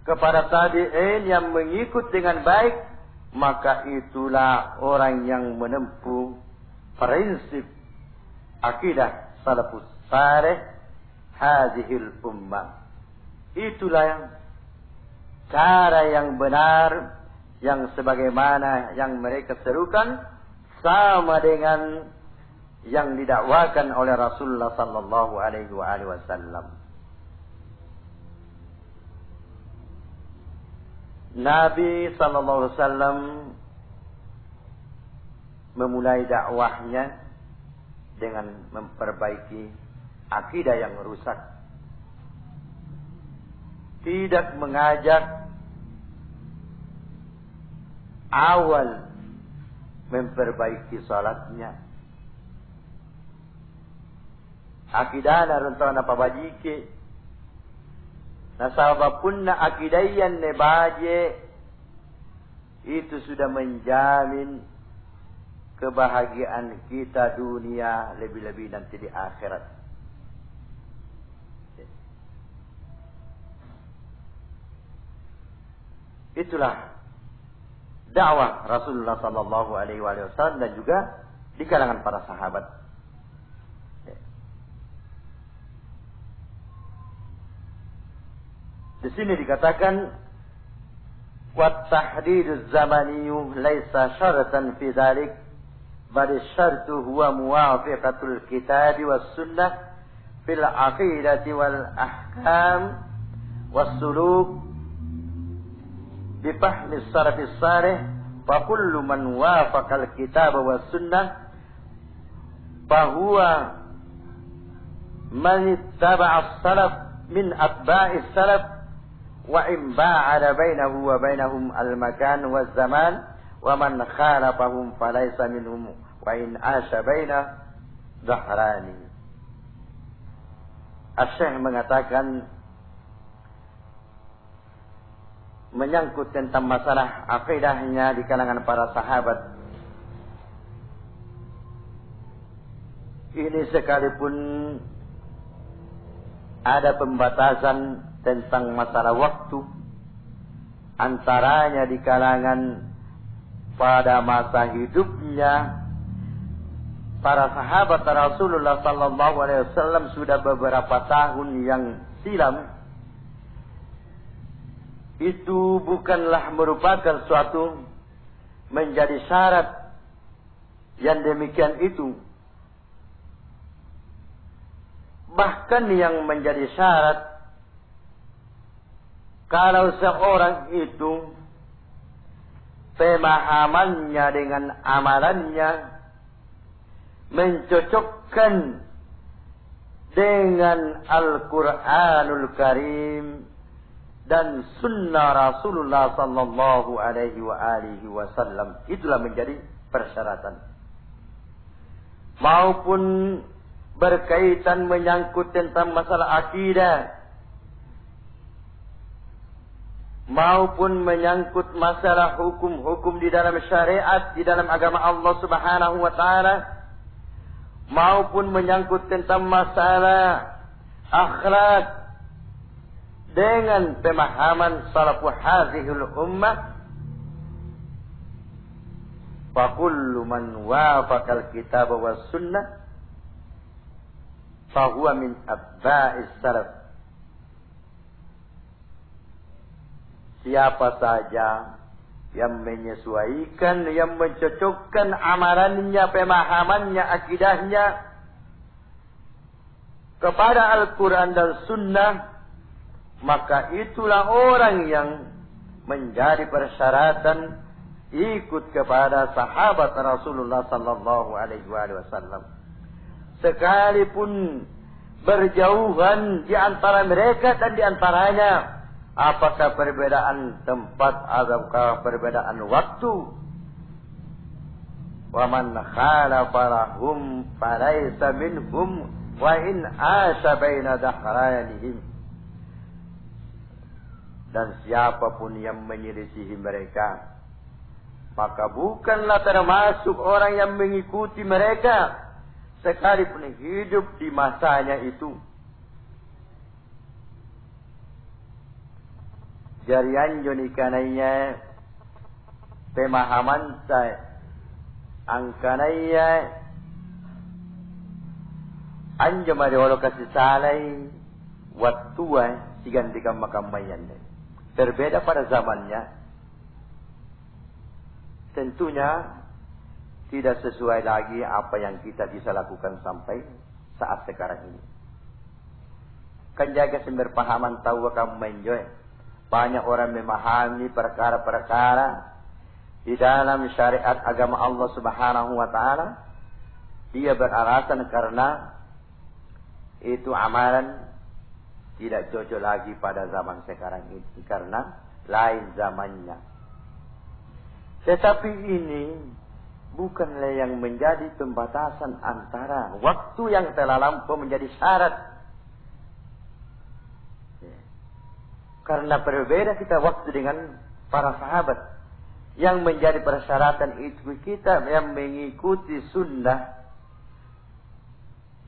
kepada tabi'in yang mengikut dengan baik, maka itulah orang yang menempuh prinsip akidah salafus saleh hadhil ummah. Itulah yang cara yang benar, yang sebagaimana yang mereka serukan, sama dengan yang didakwakan oleh Rasulullah sallallahu alaihi wasallam. Nabi sallallahu alaihi wasallam memulai dakwahnya dengan memperbaiki akidah yang rusak. Tidak mengajak awal memperbaiki salatnya. Akidah na runtuh na pabajike. Nasabapunna akidayan ne baje, itu sudah menjamin kebahagiaan kita dunia, lebih-lebih nanti di akhirat. Itulah dakwah Rasulullah sallallahu alaihi wasallam dan juga di kalangan para sahabat. Di sini dikatakan wa tahdiduz zamaniyyu laisa syartan fi dzalik, bal syartu huwa muwafiqatul kitab was sunnah fil aqidati wal ahkam was suluk بفهم السلف الصالح فكل من وافق الكتاب والسنة فهو من اتبع السلف من أتباع السلف وإن باعد بينه وبينهم المكان والزمان ومن خالفهم فليس منهم وإن عاش بين ظهران. Asy-Syaikh mengatakan menyangkut tentang masalah akidahnya di kalangan para sahabat. Ini sekalipun ada pembatasan tentang masalah waktu, antaranya di kalangan pada masa hidupnya para sahabat Rasulullah sallallahu alaihi wasallam sudah beberapa tahun yang silam, itu bukanlah merupakan suatu menjadi syarat yang demikian itu. Bahkan yang menjadi syarat, kalau seorang itu pemahamannya dengan amalannya mencocokkan dengan Al-Quranul Karim dan sunnah Rasulullah sallallahu alaihi wasallam, itulah menjadi persyaratan. Maupun berkaitan menyangkut tentang masalah akidah, maupun menyangkut masalah hukum-hukum di dalam syariat, di dalam agama Allah Subhanahu wa taala, maupun menyangkut tentang masalah akhlak dengan pemahaman salafus hadhil ummah, fa kullu man wafaqal kitab was sunnah fa huwa min atba'is salaf. Siapa saja yang menyesuaikan, yang mencocokkan amalannya, pemahamannya, akidahnya kepada Al-Quran dan Sunnah, maka itulah orang yang menjadi persyaratan ikut kepada sahabat Rasulullah sallallahu alaihi wasallam. Sekalipun berjauhan di antara mereka dan di antaranya, apakah perbedaan tempat ataukah perbedaan waktu. Wa man khalafa lahum falaysa minhum wa in asha baina dahranihim. Dan siapapun yang menyelisihi mereka, maka bukanlah termasuk orang yang mengikuti mereka, sekalipun hidup di masanya itu. Jarian joni kanaya pemahaman saya angkanaya anja mari lokasi salai waktu digantikan makamayan. Berbeda pada zamannya, tentunya tidak sesuai lagi apa yang kita bisa lakukan sampai saat sekarang ini. Kan jaga sumber pahaman tahu kamu menjoy. Banyak orang memahami perkara-perkara di dalam syariat agama Allah Subhanahu wa taala. Dia beralasan karena itu amalan tidak cocok lagi pada zaman sekarang ini karena lain zamannya. Tetapi ini bukanlah yang menjadi pembatasan antara waktu yang telah lampau menjadi syarat. Karena berbeda kita waktu dengan para sahabat. Yang menjadi persyaratan itu kita yang mengikuti sunnah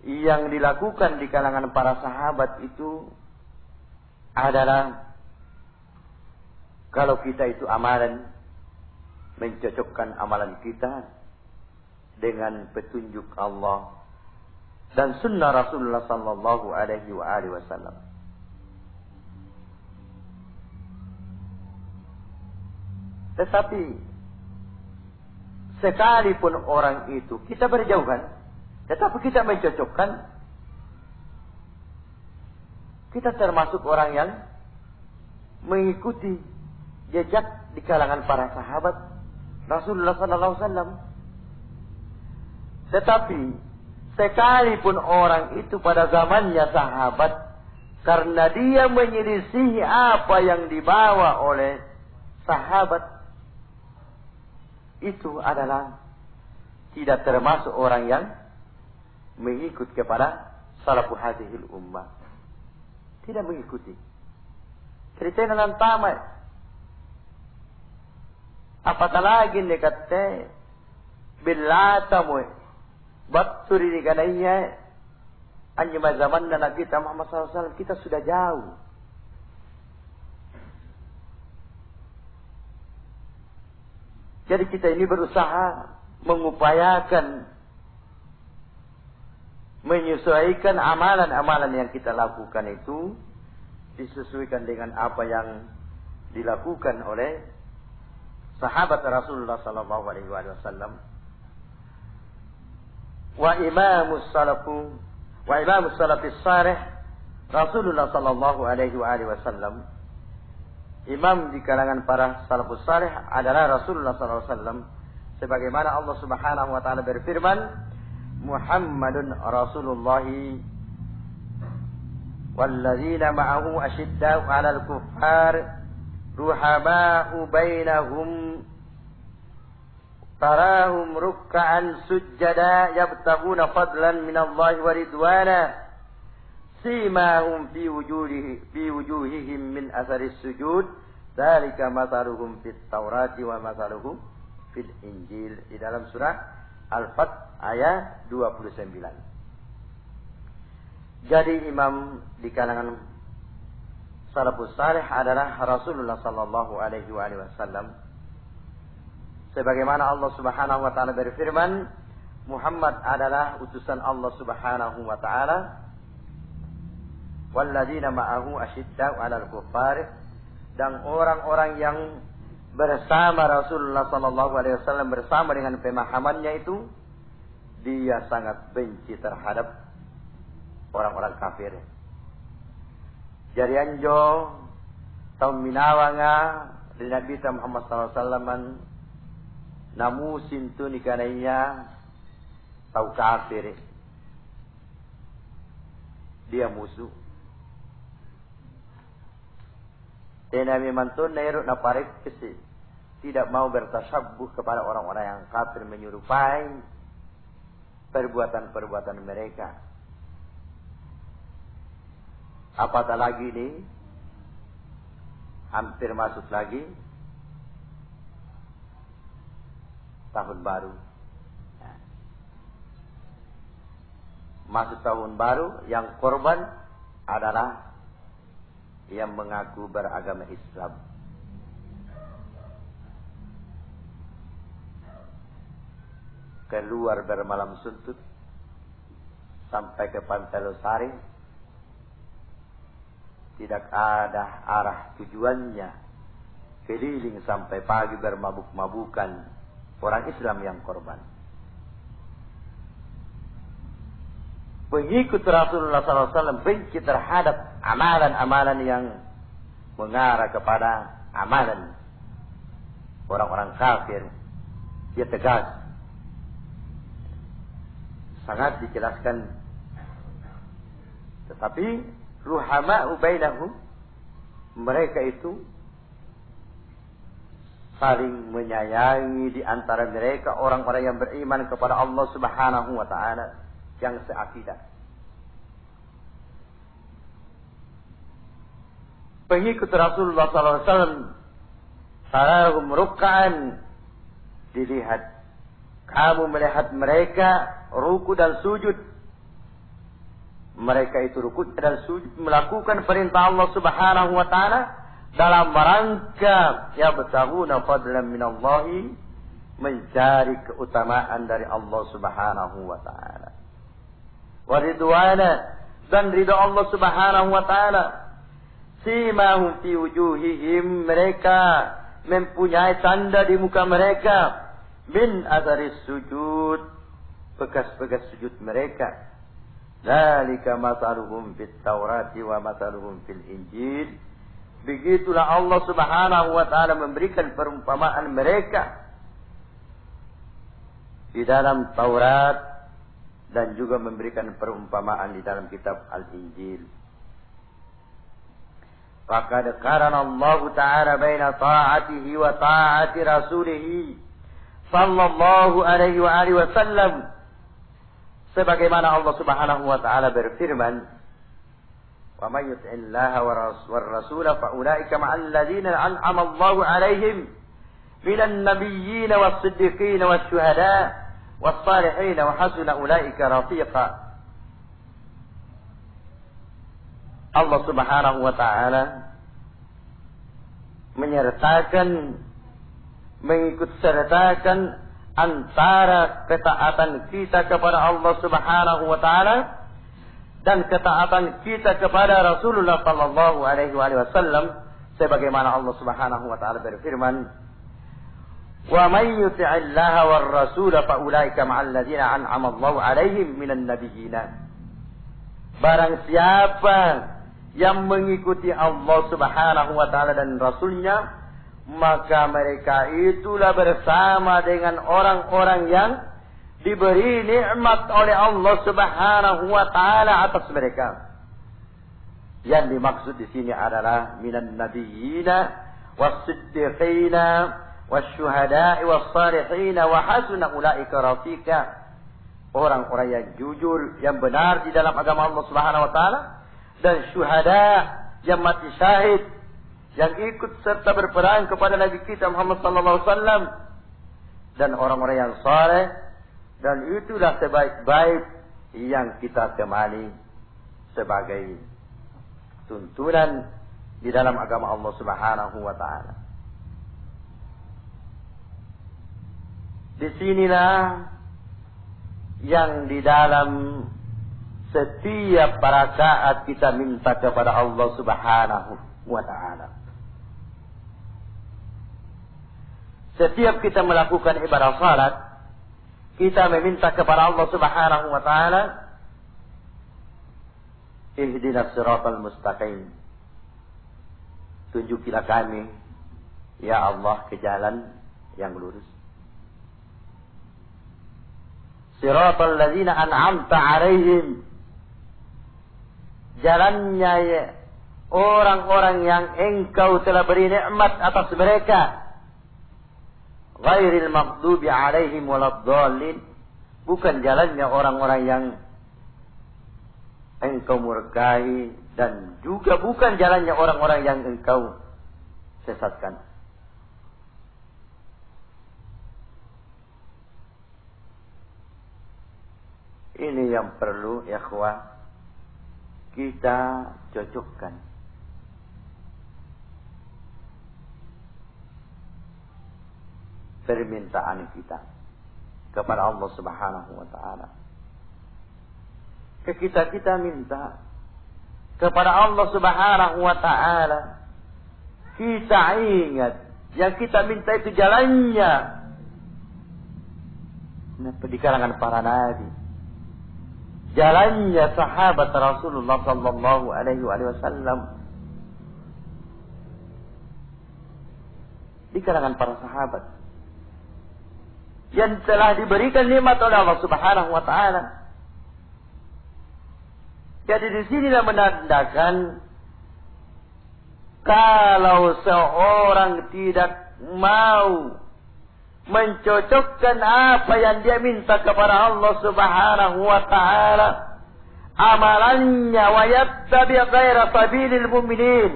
yang dilakukan di kalangan para sahabat itu adalah kalau kita itu amalan, mencocokkan amalan kita dengan petunjuk Allah dan sunnah Rasulullah sallallahu alaihi wasallam. Tetapi sekalipun orang itu kita berjauhan, tetapi kita mencocokkan, kita termasuk orang yang mengikuti jejak di kalangan para sahabat Rasulullah sallallahu alaihi wasallam. Tetapi sekalipun orang itu pada zamannya sahabat, karena dia menyelisihi apa yang dibawa oleh sahabat, itu adalah tidak termasuk orang yang mengikut kepada salafus hadhil ummah. Tidak mengikuti. Cerita dalam tamat. Apatah lagi nekatnya bila tamu bakturi di kanaya anjma zaman Nabi Muhammad SAW kita sudah jauh. Jadi kita ini berusaha mengupayakan menyesuaikan amalan-amalan yang kita lakukan itu disesuaikan dengan apa yang dilakukan oleh sahabat Rasulullah sallallahu alaihi wasallam. Wa imamus salafis salih Rasulullah sallallahu alaihi wasallam. Imam di kalangan para salafus salih adalah Rasulullah sallallahu alaihi wasallam, sebagaimana Allah Subhanahu wa taala berfirman, Muhammadun Rasulullah walladzina ma'ahu asyidda'u 'alal kuffar ruhama'u bainahum tarahum ruk'an sujada yabtaguna fadlan minallahi wa ridwana simahum fi wujuhihim min atharis sujud dzalika mathaluhum fit taurati wa mathaluhum fil injil. Di dalam surah Al-Fath ayat 29. Jadi imam di kalangan salafus salih adalah Rasulullah sallallahu alaihi wasallam. Sebagaimana Allah Subhanahu wa taala berfirman, Muhammad adalah utusan Allah Subhanahu wa taala. Walladzina ma'ahu asyidda'u 'alal kuffar, dan orang-orang yang bersama Rasulullah sallallahu alaihi wasallam bersama dengan pemahamannya itu, dia sangat benci terhadap orang-orang kafir. Jadi anjo tahu minawanga di Nabi Muhammad sallallahu alaihi wasallam namu sintu nikanaya tahu kafir. Dia musuh. Dan Nabi mantun nairut na parik kesi tidak mau bertasabbuh kepada orang-orang yang kafir menyerupai perbuatan-perbuatan mereka. Apatah lagi ini hampir masuk lagi tahun baru. Masuk tahun baru yang korban adalah yang mengaku beragama Islam. Keluar bermalam suntuk sampai ke Pantai Losari, tidak ada arah tujuannya, keliling sampai pagi bermabuk-mabukan, orang Islam yang korban. Pengikut Rasulullah SAW benci terhadap amalan-amalan yang mengarah kepada amalan orang-orang kafir. Dia tegas, sangat dijelaskan. Tetapi ruhama'u bainahum, mereka itu saling menyayangi di antara mereka orang-orang yang beriman kepada Allah Subhanahu wa taala, yang seakidah. Pengikut Rasulullah SAW tarahum ruk'an, dilihat, kamu melihat mereka ruku dan sujud. Mereka itu ruku dan sujud melakukan perintah Allah Subhanahu wa taala dalam rangka yabtaghuna fadlan minallahi, mencari keutamaan dari Allah Subhanahu wa taala. Wa ridwana, dan ridha Allah Subhanahu wa taala. Simahum fi wujuhihim, mereka mempunyai tanda di muka mereka min atharis sujud, bekas-bekas sujud mereka. Dzalika mathaluhum fit taurati wa mathaluhum fil injil. Begitulah Allah Subhanahu wa taala memberikan perumpamaan mereka di dalam Taurat dan juga memberikan perumpamaan di dalam kitab Al-Injil. Faqad qarana Allah Ta'ala baina ta'atihi wa ta'ati rasulih sallallahu alaihi wa alihi wasallam, sebagaimana Allah Subhanahu wa taala berfirman, wa may yuti'illaha war rasul fa ulaika ma'al ladzina an'ama Allahu 'alaihim minan nabiyyin was-siddiqin wasyuhada was-salihin wa hasuna ulaika rafiqa. Allah Subhanahu wa taala menyertakan, mengikut sertakan antara ketaatan kita kepada Allah Subhanahu wa taala dan ketaatan kita kepada Rasulullah sallallahu alaihi wasallam, sebagaimana Allah Subhanahu wa taala berfirman, "Wa may yuti'illaha war rasul fa ulaika ma'al ladzina an'ama Allahu 'alaihim minan nabiyyin." Barang siapa yang mengikuti Allah Subhanahu wa taala dan Rasulnya, maka mereka itulah bersama dengan orang-orang yang diberi nikmat oleh Allah Subhanahu wa taala atas mereka. Yang dimaksud di sini adalah minan nabiyina was-siddiqina wasyuhada'i wassalihin wa hasuna ulaika rafiqa. Orang-orang yang jujur, yang benar di dalam agama Allah Subhanahu wa taala, dan syuhada yang mati syahid, yang ikut serta berperang kepada Nabi kita Muhammad sallallahu alaihi wasallam, dan orang-orang yang saleh, dan itulah sebaik-baik yang kita temani sebagai tuntunan di dalam agama Allah Subhanahu wa taala. Disinilah yang di dalam setiap rakaat kita minta kepada Allah Subhanahu wa taala. Setiap kita melakukan ibadah salat, kita meminta kepada Allah Subhanahu wa taala, ihdinas siratal mustaqim. Tunjukilah kami, ya Allah, ke jalan yang lurus. Siratal ladzina an'amta 'alaihim. Jalannya ya orang-orang yang engkau telah beri nikmat atas mereka. Ghairil maghdubi 'alaihim waladdallin. Bukan jalannya orang-orang yang engkau murkai, dan juga bukan jalannya orang-orang yang engkau sesatkan. Ini yang perlu ikhwah kita cocokkan. Permintaan kita kepada Allah Subhanahu wa taala. Kita minta kepada Allah Subhanahu wa taala. Kita ingat yang kita minta itu jalannya di kalangan para nabi, jalannya sahabat Rasulullah sallallahu alaihi wasallam, di kalangan para sahabat yang telah diberikan nikmat oleh Allah Subhanahu wa taala. Jadi di sinilah menandakan kalau seorang tidak mau mencocokkan apa yang dia minta kepada Allah Subhanahu wa taala, amalannya, wa yattabi ghaira sabilil mu'minin,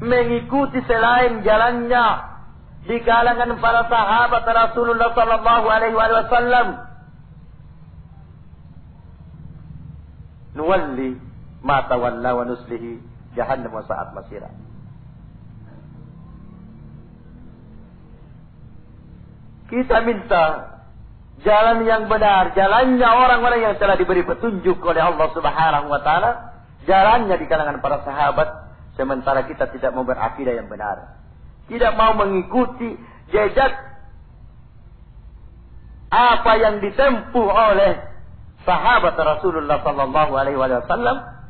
mengikuti selain jalannya di kalangan para sahabat Rasulullah sallallahu alaihi wasallam, nuwalli ma tawalla wa nuslihi jahannam wa sa'at masira. Kita minta jalan yang benar, jalannya orang-orang yang telah diberi petunjuk oleh Allah Subhanahu wa taala, jalannya di kalangan para sahabat, sementara kita tidak mau berakidah yang benar, tidak mau mengikuti jejak apa yang ditempuh oleh sahabat Rasulullah sallallahu alaihi wasallam,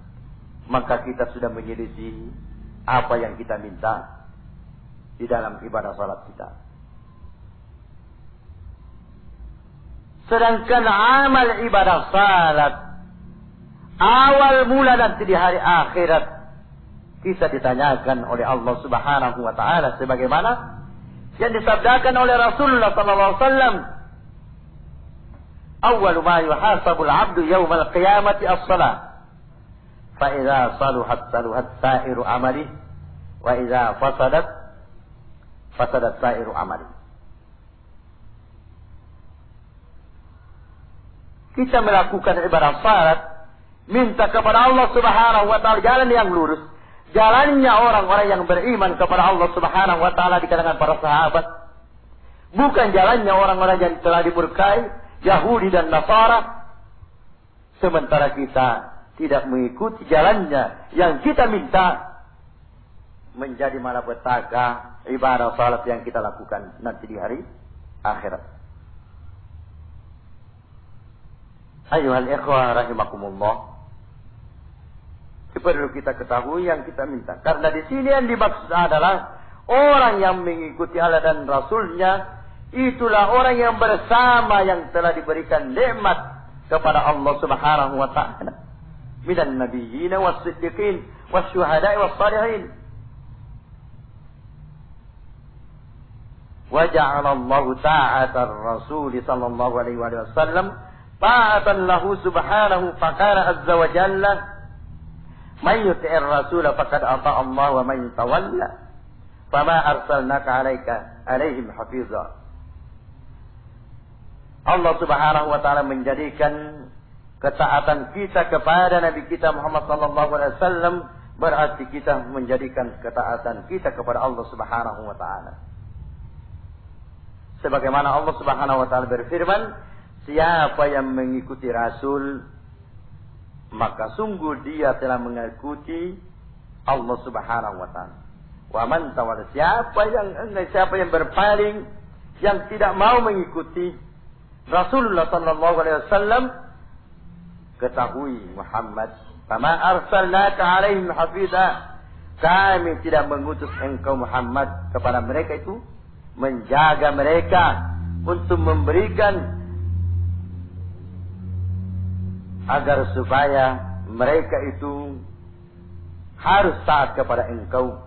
maka kita sudah menyelisih apa yang kita minta di dalam ibadah salat kita. Sedangkan amal ibadah salat awal mula nanti di hari akhirat kita ditanyakan oleh Allah Subhanahu wa taala sebagaimana yang disabdakan oleh Rasulullah sallallahu alaihi wasallam, awwalu ma yuhasabu al-'abdu yawmal qiyamati as-shalah, fa idza saluhat saluhat sa'iru amali, wa idza fasadat fasadat sa'iru amali. Kita melakukan ibadah salat, minta kepada Allah Subhanahu wa taala jalan yang lurus, jalannya orang-orang yang beriman kepada Allah Subhanahu wa taala di kalangan para sahabat, bukan jalannya orang-orang yang telah dimurkai Yahudi dan Nasara, sementara kita tidak mengikuti jalannya yang kita minta, menjadi malapetaka ibadah salat yang kita lakukan nanti di hari akhirat. Ayuhal ikhwah rahimakumullah, perlu kita ketahui yang kita minta, karena di sini yang dimaksud adalah orang yang mengikuti Allah dan Rasulnya, itulah orang yang bersama yang telah diberikan nikmat kepada Allah Subhanahu wa taala, minan nabiyyin was-siddiqin wasyuhada'i was-shalihin. Wa ja'ala Allah ta'ata ar-rasul sallallahu alaihi wasallam ta'atan lahu subhanahu faqala azza wa jalla man yuti'ir rasul faqad ata'a Allah wa man tawalla fama arsalnaka alaihim hafiza. Allah Subhanahu wa taala menjadikan ketaatan kita kepada Nabi kita Muhammad sallallahu alaihi wasallam berarti kita menjadikan ketaatan kita kepada Allah Subhanahu wa taala. Sebagaimana Allah Subhanahu wa taala berfirman, siapa yang mengikuti Rasul maka sungguh dia telah mengikuti Allah Subhanahu wa taala. Wa man tawalla, siapa yang berpaling, yang tidak mau mengikuti Rasulullah sallallahu alaihi wasallam, ketahui Muhammad, kama arsalnaka alaihim hafiza, kami tidak mengutus engkau Muhammad kepada mereka itu menjaga mereka, untuk memberikan agar supaya mereka itu harus taat kepada engkau.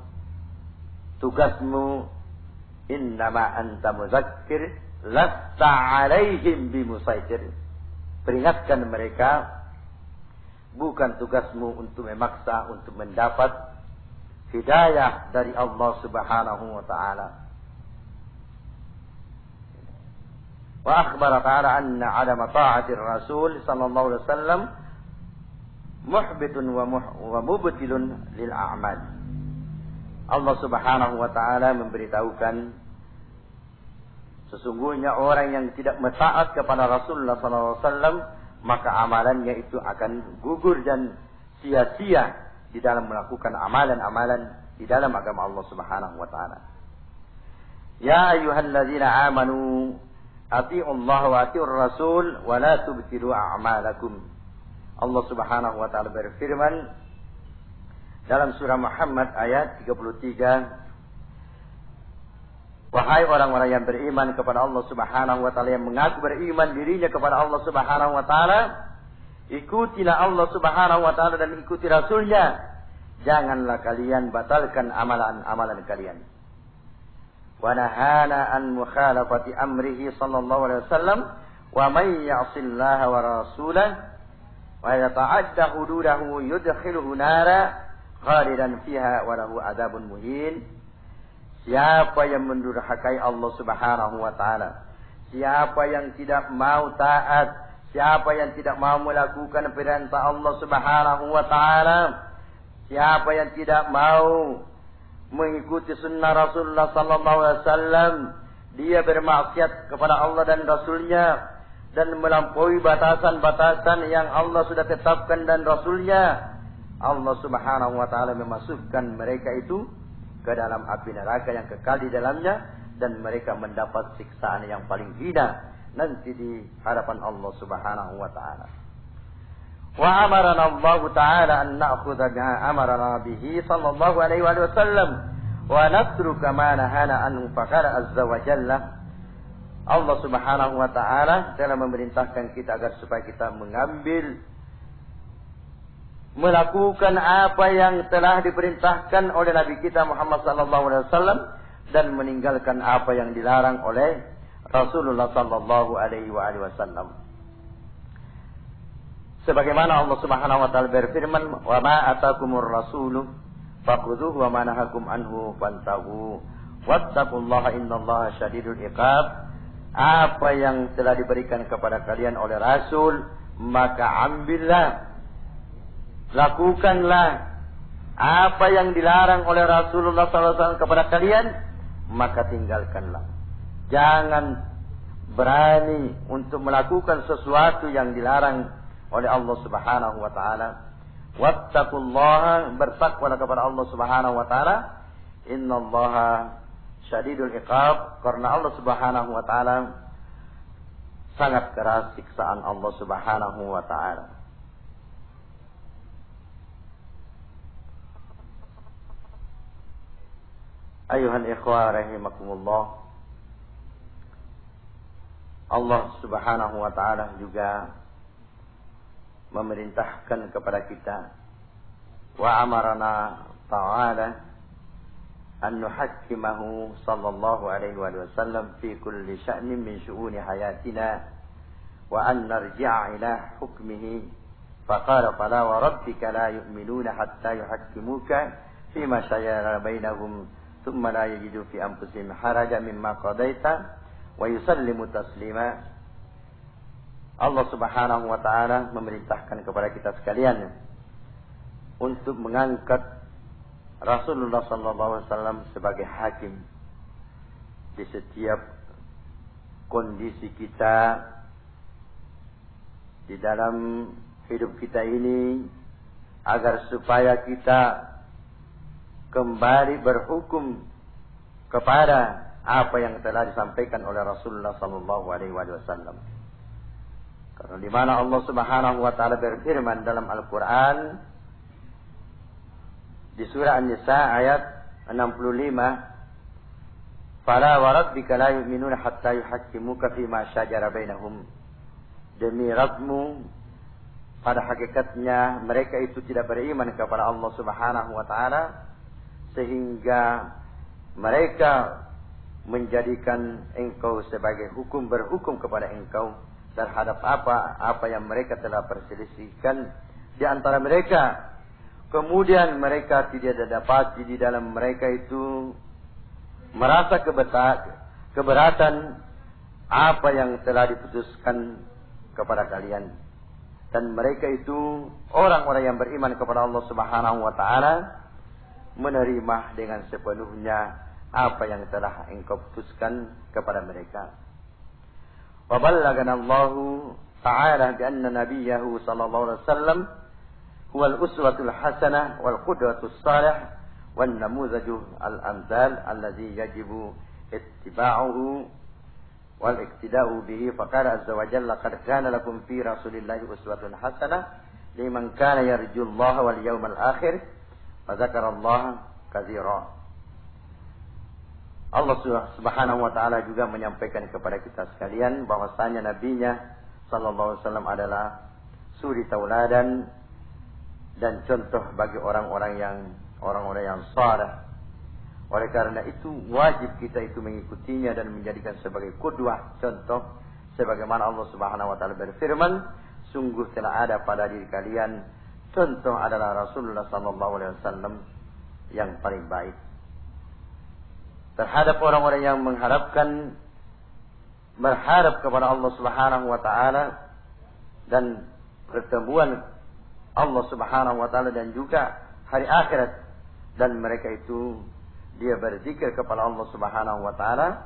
Tugasmu innama anta muzakkir lasta alaihim bimusaitir. Peringatkan mereka, bukan tugasmu untuk memaksa untuk mendapat hidayah dari Allah Subhanahu wa taala. Wa akhbara ta'ala anna 'adama ta'atir rasul sallallahu alaihi wasallam muhbitun wa mubtilun lil a'mal. Allah Subhanahu wa taala memberitahukan sesungguhnya orang yang tidak mentaat kepada Rasulullah sallallahu alaihi wasallam maka amalannya itu akan gugur dan sia-sia di dalam melakukan amalan-amalan di dalam agama Allah Subhanahu wa taala. Ya ayyuhalladzina amanu atiiullaha wa atiiur rasul wa la tubtilu a'malakum. Allah Subhanahu wa taala berfirman dalam surah Muhammad ayat 33, wahai orang-orang yang beriman kepada Allah Subhanahu wa taala, yang mengaku beriman dirinya kepada Allah Subhanahu wa taala, ikutilah Allah Subhanahu wa taala dan ikuti Rasulnya. Janganlah kalian batalkan amalan-amalan kalian. Wa nahana an mukhalafati amrihi sallallahu alaihi wasallam wa may ya'sillaha wa rasulahu wa yata'adda hududahu yudkhiluhu nara khalidan fiha wa lahu adzabun muhin. Siapa yang mendurhakai Allah Subhanahu wa taala, siapa yang tidak mau taat, siapa yang tidak mau melakukan perintah Allah Subhanahu wa taala, siapa yang tidak mau mengikuti sunnah Rasulullah sallallahu alaihi wasallam, dia bermaksiat kepada Allah dan Rasulnya dan melampaui batasan-batasan yang Allah sudah tetapkan dan Rasulnya. Allah Subhanahu wa taala memasukkan mereka itu ke dalam api neraka yang kekal di dalamnya, dan mereka mendapat siksaan yang paling hina nanti di hadapan Allah Subhanahu wa taala. Wa amarana Allah taala an na'khudha ma amarana bihi sallallahu alaihi wasallam wa natruka ma nahana anhu faqala azza wa jalla. Allah Subhanahu wa taala telah memerintahkan kita agar supaya kita melakukan apa yang telah diperintahkan oleh Nabi kita Muhammad sallallahu alaihi wasallam dan meninggalkan apa yang dilarang oleh Rasulullah sallallahu alaihi wasallam. Sebagaimana Allah Subhanahu wa taala berfirman, "Wa ma atakumur rasulu fakhudhuhu wa ma nahakum anhu fantahu wattaqullaha innallaha syadidul iqab." Apa yang telah diberikan kepada kalian oleh Rasul, maka ambillah, lakukanlah apa yang dilarang oleh Rasulullah SAW kepada kalian, maka tinggalkanlah. Jangan berani untuk melakukan sesuatu yang dilarang oleh Allah Subhanahu wa taala. Wattaqullaha, bertakwalah kepada Allah Subhanahu wa taala. Innallaha syadidul iqab, karena Allah Subhanahu wa taala sangat keras siksaan Allah Subhanahu wa taala. Ayuhal ikhwah rahimakumullah, Allah Subhanahu wa taala juga memerintahkan kepada kita, wa amarana ta'ala an nuhakkimahu sallallahu alaihi wasallam fi kulli sya'nin min syu'uni hayatina wa an narji'a ila hukmihi faqala fala wa rabbika la yu'minuna hatta yuhakkimuka fima shajara bainahum thumma la yajidu fi anfusihim harajan mimma qadaita wa yusallimu taslima. Allah Subhanahu wa taala memerintahkan kepada kita sekalian untuk mengangkat Rasulullah sallallahu alaihi wasallam sebagai hakim di setiap kondisi kita di dalam hidup kita ini, agar supaya kita kembali berhukum kepada apa yang telah disampaikan oleh Rasulullah sallallahu alaihi wasallam. Karena di mana Allah Subhanahu wa taala berfirman dalam Al-Qur'an di surah An-Nisa ayat 65, "Fala wa rabbika la yu'minuna hatta yuhakkimuka fima shajara bainahum." Demi Rabbmu, pada hakikatnya mereka itu tidak beriman kepada Allah Subhanahu wa taala sehingga mereka menjadikan engkau sebagai berhukum kepada engkau terhadap apa yang mereka telah perselisihkan di antara mereka. Kemudian mereka tidak dapati di dalam mereka itu merasa keberatan apa yang telah diputuskan kepada kalian. Dan mereka itu orang-orang yang beriman kepada Allah Subhanahu wa taala menerima dengan sepenuhnya apa yang telah engkau putuskan kepada mereka. Wa ballagana Allah ta'ala bi anna nabiyahu sallallahu alaihi wasallam huwa al-uswatul hasanah wal qudwatus salih wan namuzajul al-amsal alladhi yajibu ittiba'uhu wal iktida'u bihi faqala azza wa jalla qad kana lakum fi rasulillahi uswatun hasanah liman kana yarjullaha wal yawmal akhir wa dzakarallaha katsira. Allah Subhanahu wa taala juga menyampaikan kepada kita sekalian bahwasanya nabinya sallallahu alaihi wasallam adalah suri tauladan dan contoh bagi orang-orang yang saleh. Oleh karena itu wajib kita itu mengikutinya dan menjadikan sebagai qudwah, contoh, sebagaimana Allah Subhanahu wa taala berfirman, sungguh telah ada pada diri kalian contoh adalah Rasulullah sallallahu alaihi wasallam yang paling baik. Terhadap orang-orang yang berharap kepada Allah Subhanahu wa taala dan pertemuan Allah Subhanahu wa taala dan juga hari akhirat, dan mereka itu dia berzikir kepada Allah Subhanahu wa taala,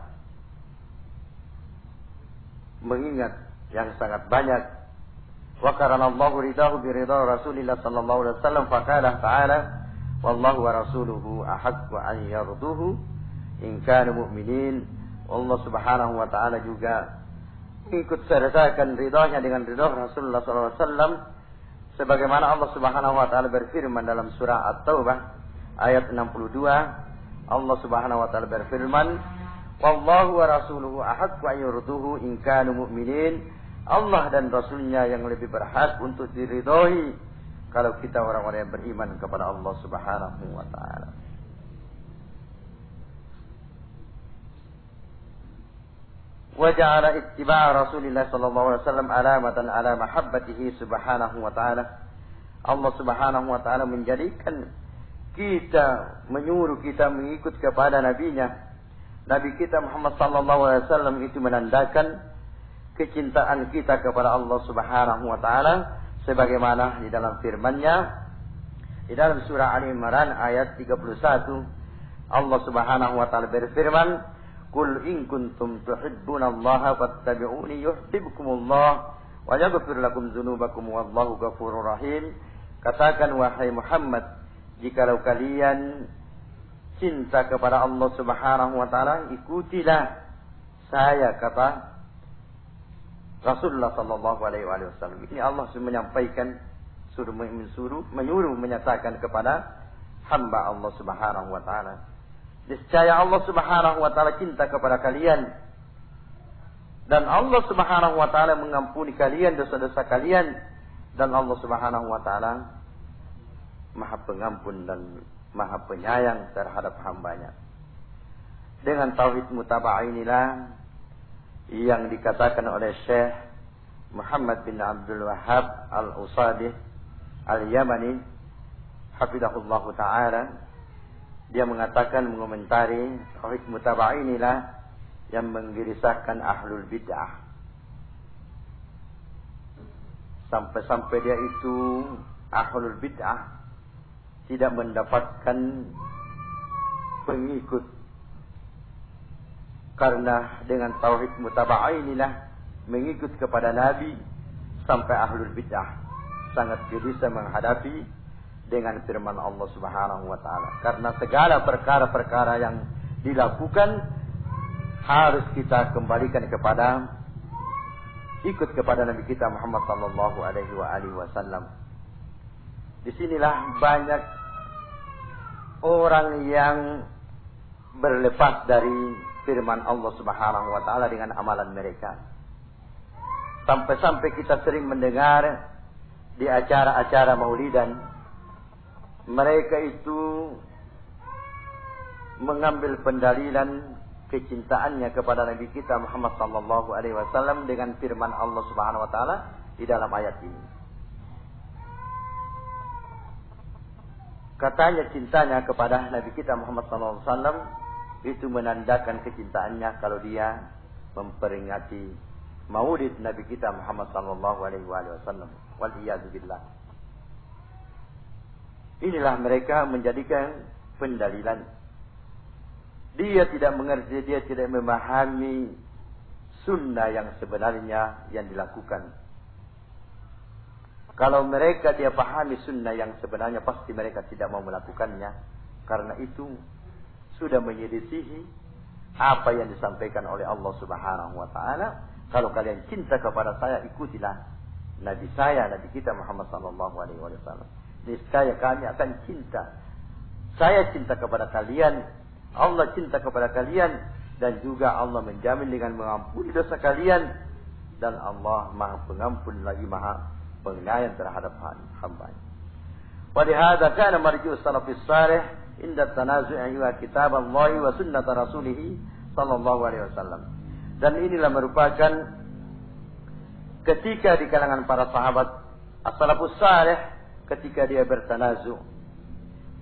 mengingat yang sangat banyak. Wa qarana Allahu ridahu bi ridha Rasulillah sallallahu alaihi wasallam faqala ta'ala wallahu wa rasuluhu ahaqqu an yarduhu in kanu mu'minin. Allah Subhanahu wa taala juga ikut sertakan ridhanya dengan ridha Rasulullah sallallahu alaihi wasallam, sebagaimana Allah Subhanahu wa taala berfirman dalam surah At-Taubah ayat 62. Allah Subhanahu wa taala berfirman, wallahu wa rasuluhu ahaqqu an yurduhu in kanu mu'minin. Allah dan Rasulnya yang lebih berhak untuk diridhoi kalau kita orang-orang yang beriman kepada Allah Subhanahu wa taala. Wa ja'ala ittiba' Rasulillah sallallahu alaihi wasallam alamatan ala mahabbatihi subhanahu wa ta'ala. Allah Subhanahu wa taala menjadikan kita, menyuruh kita mengikut kepada nabinya. Nabi kita Muhammad sallallahu alaihi wasallam itu menandakan kecintaan kita kepada Allah Subhanahu wa taala, sebagaimana di dalam firman-Nya di dalam surah Ali Imran ayat 31. Allah Subhanahu wa taala berfirman, "Qul in kuntum tuhibbunallaha fattabi'uni yuhibbukumullah wa yaghfir lakum dzunubakum wallahu ghafurur rahim." Katakan wahai Muhammad, jikalau kalian cinta kepada Allah Subhanahu wa taala, ikutilah saya, kata Rasulullah sallallahu alaihi wasallam. Ini Allah menyampaikan, menyuruh menyatakan kepada hamba Allah Subhanahu wa taala. Niscaya Allah Subhanahu wa taala cinta kepada kalian, dan Allah Subhanahu wa taala mengampuni kalian dosa-dosa kalian, dan Allah Subhanahu wa taala Maha Pengampun dan Maha Penyayang terhadap hambanya. dengan tauhid mutaba'ah inilah yang dikatakan oleh Syekh Muhammad bin Abdul Wahhab Al-Usadih Al-Yamani hafizahullah ta'ala. Dia mengatakan, mengomentari tauhid mutaba'ah inilah yang menggelisahkan ahlul bid'ah. Sampai-sampai dia itu ahlul bid'ah tidak mendapatkan pengikut. Karena dengan tauhid mutaba'ah inilah mengikut kepada Nabi, sampai ahlul bid'ah sangat gelisah menghadapi dengan firman Allah Subhanahu wa taala. Karena segala perkara-perkara yang dilakukan harus kita kembalikan kepada, ikut kepada Nabi kita Muhammad sallallahu alaihi wasallam. Disinilah banyak orang yang berlepas dari firman Allah Subhanahu wa taala dengan amalan mereka. Sampai-sampai kita sering mendengar di acara-acara maulidan, mereka itu mengambil pendalilan kecintaannya kepada Nabi kita Muhammad sallallahu alaihi wasallam dengan firman Allah Subhanahu wa taala di dalam ayat ini. Katanya cintanya kepada Nabi kita Muhammad sallallahu alaihi wasallam itu menandakan kecintaannya kalau dia memperingati maulid Nabi kita Muhammad sallallahu alaihi wasallam. Wal iyad billah. Inilah mereka menjadikan pendalilan. Dia tidak mengerti, dia tidak memahami sunnah yang sebenarnya yang dilakukan. Kalau mereka dia pahami sunnah yang sebenarnya, pasti mereka tidak mau melakukannya. Karena itu sudah menyelisihi apa yang disampaikan oleh Allah Subhanahu wa taala. Kalau kalian cinta kepada saya, ikutilah Nabi saya, Nabi kita Muhammad sallallahu alaihi wasallam. Niscaya kami akan cinta. Saya cinta kepada kalian, Allah cinta kepada kalian, dan juga Allah menjamin dengan mengampuni dosa kalian, dan Allah Maha Pengampun lagi Maha Penyayang terhadap hamba-Nya. Wa lihadza kana marji'us salafis salih inda tanazu'i wa kitab Allah wa sunnah rasulih sallallahu alaihi wasallam. Dan inilah merupakan ketika di kalangan para sahabat as-salafus salih, ketika dia bertanazu,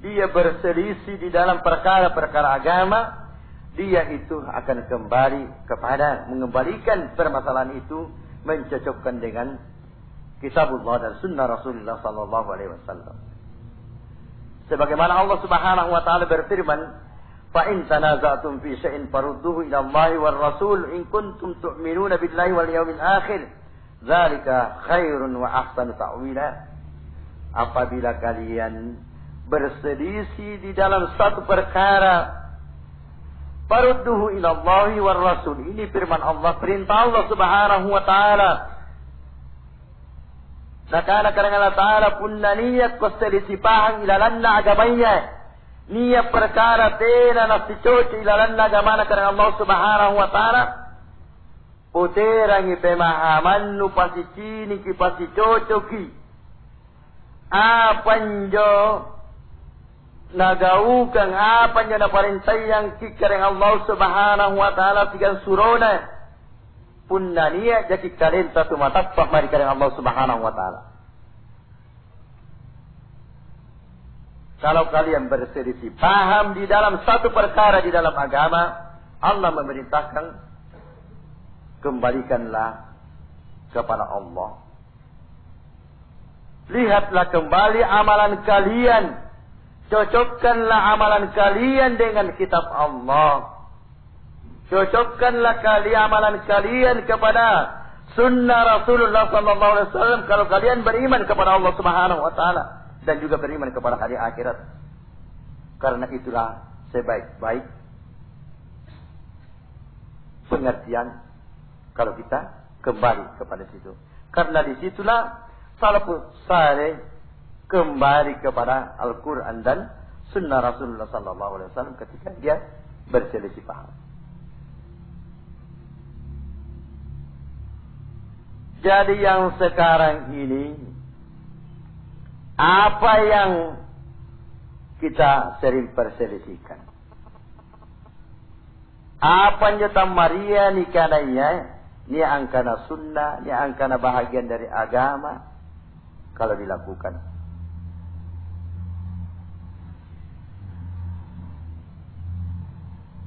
dia berselisih di dalam perkara-perkara agama, dia itu akan kembali kepada mengembalikan permasalahan itu, mencocokkan dengan kitabullah dan sunnah Rasulullah sallallahu alaihi wasallam. Sebagaimana Allah Subhanahu wa taala berfirman, "Fa in tanaza'tum fi syai'in farudduhu ila Allah war Rasul in kuntum tu'minuna billahi wal yawmil akhir. Dzalika khairun wa ahsanu ta'wila." Apabila kalian berselisih di dalam satu perkara, farudduhu ila Allah war Rasul. Ini firman Allah, perintah Allah Subhanahu wa taala. Nakana karena Allah Ta'ala punna niat perselisihan ilalanna agamanya. Niat perkara tena nafsi coci ilalanna agamana karena Allah Subhanahu wa ta'ala. Puterang pemahaman nu pasi cini ki pasi cocoki. Apanjo nagaukan apanjo na parintayang ki karena Allah Subhanahu wa ta'ala tigang surona. Punna niya jadi kalian satu matapah mari karena Allah Subhanahu wa taala. Kalau kalian berselisih paham di dalam satu perkara di dalam agama, Allah memerintahkan kembalikanlah kepada Allah. Lihatlah kembali amalan kalian, cocokkanlah amalan kalian dengan kitab Allah. Cocokkanlah amalan kalian kepada sunnah Rasulullah sallallahu alaihi wasallam kalau kalian beriman kepada Allah Subhanahu wa taala dan juga beriman kepada hari akhirat. Karena itulah sebaik-baik pengertian kalau kita kembali kepada situ. Karena disitulah salafus saleh kembali kepada Al-Quran dan sunnah Rasulullah sallallahu alaihi wasallam ketika dia berselisih paham. Jadi yang sekarang ini, apa yang kita sering perselisihkan? Apa nyata Maria nikananya, ni angkana sunnah, ni angkana bahagian dari agama kalau dilakukan.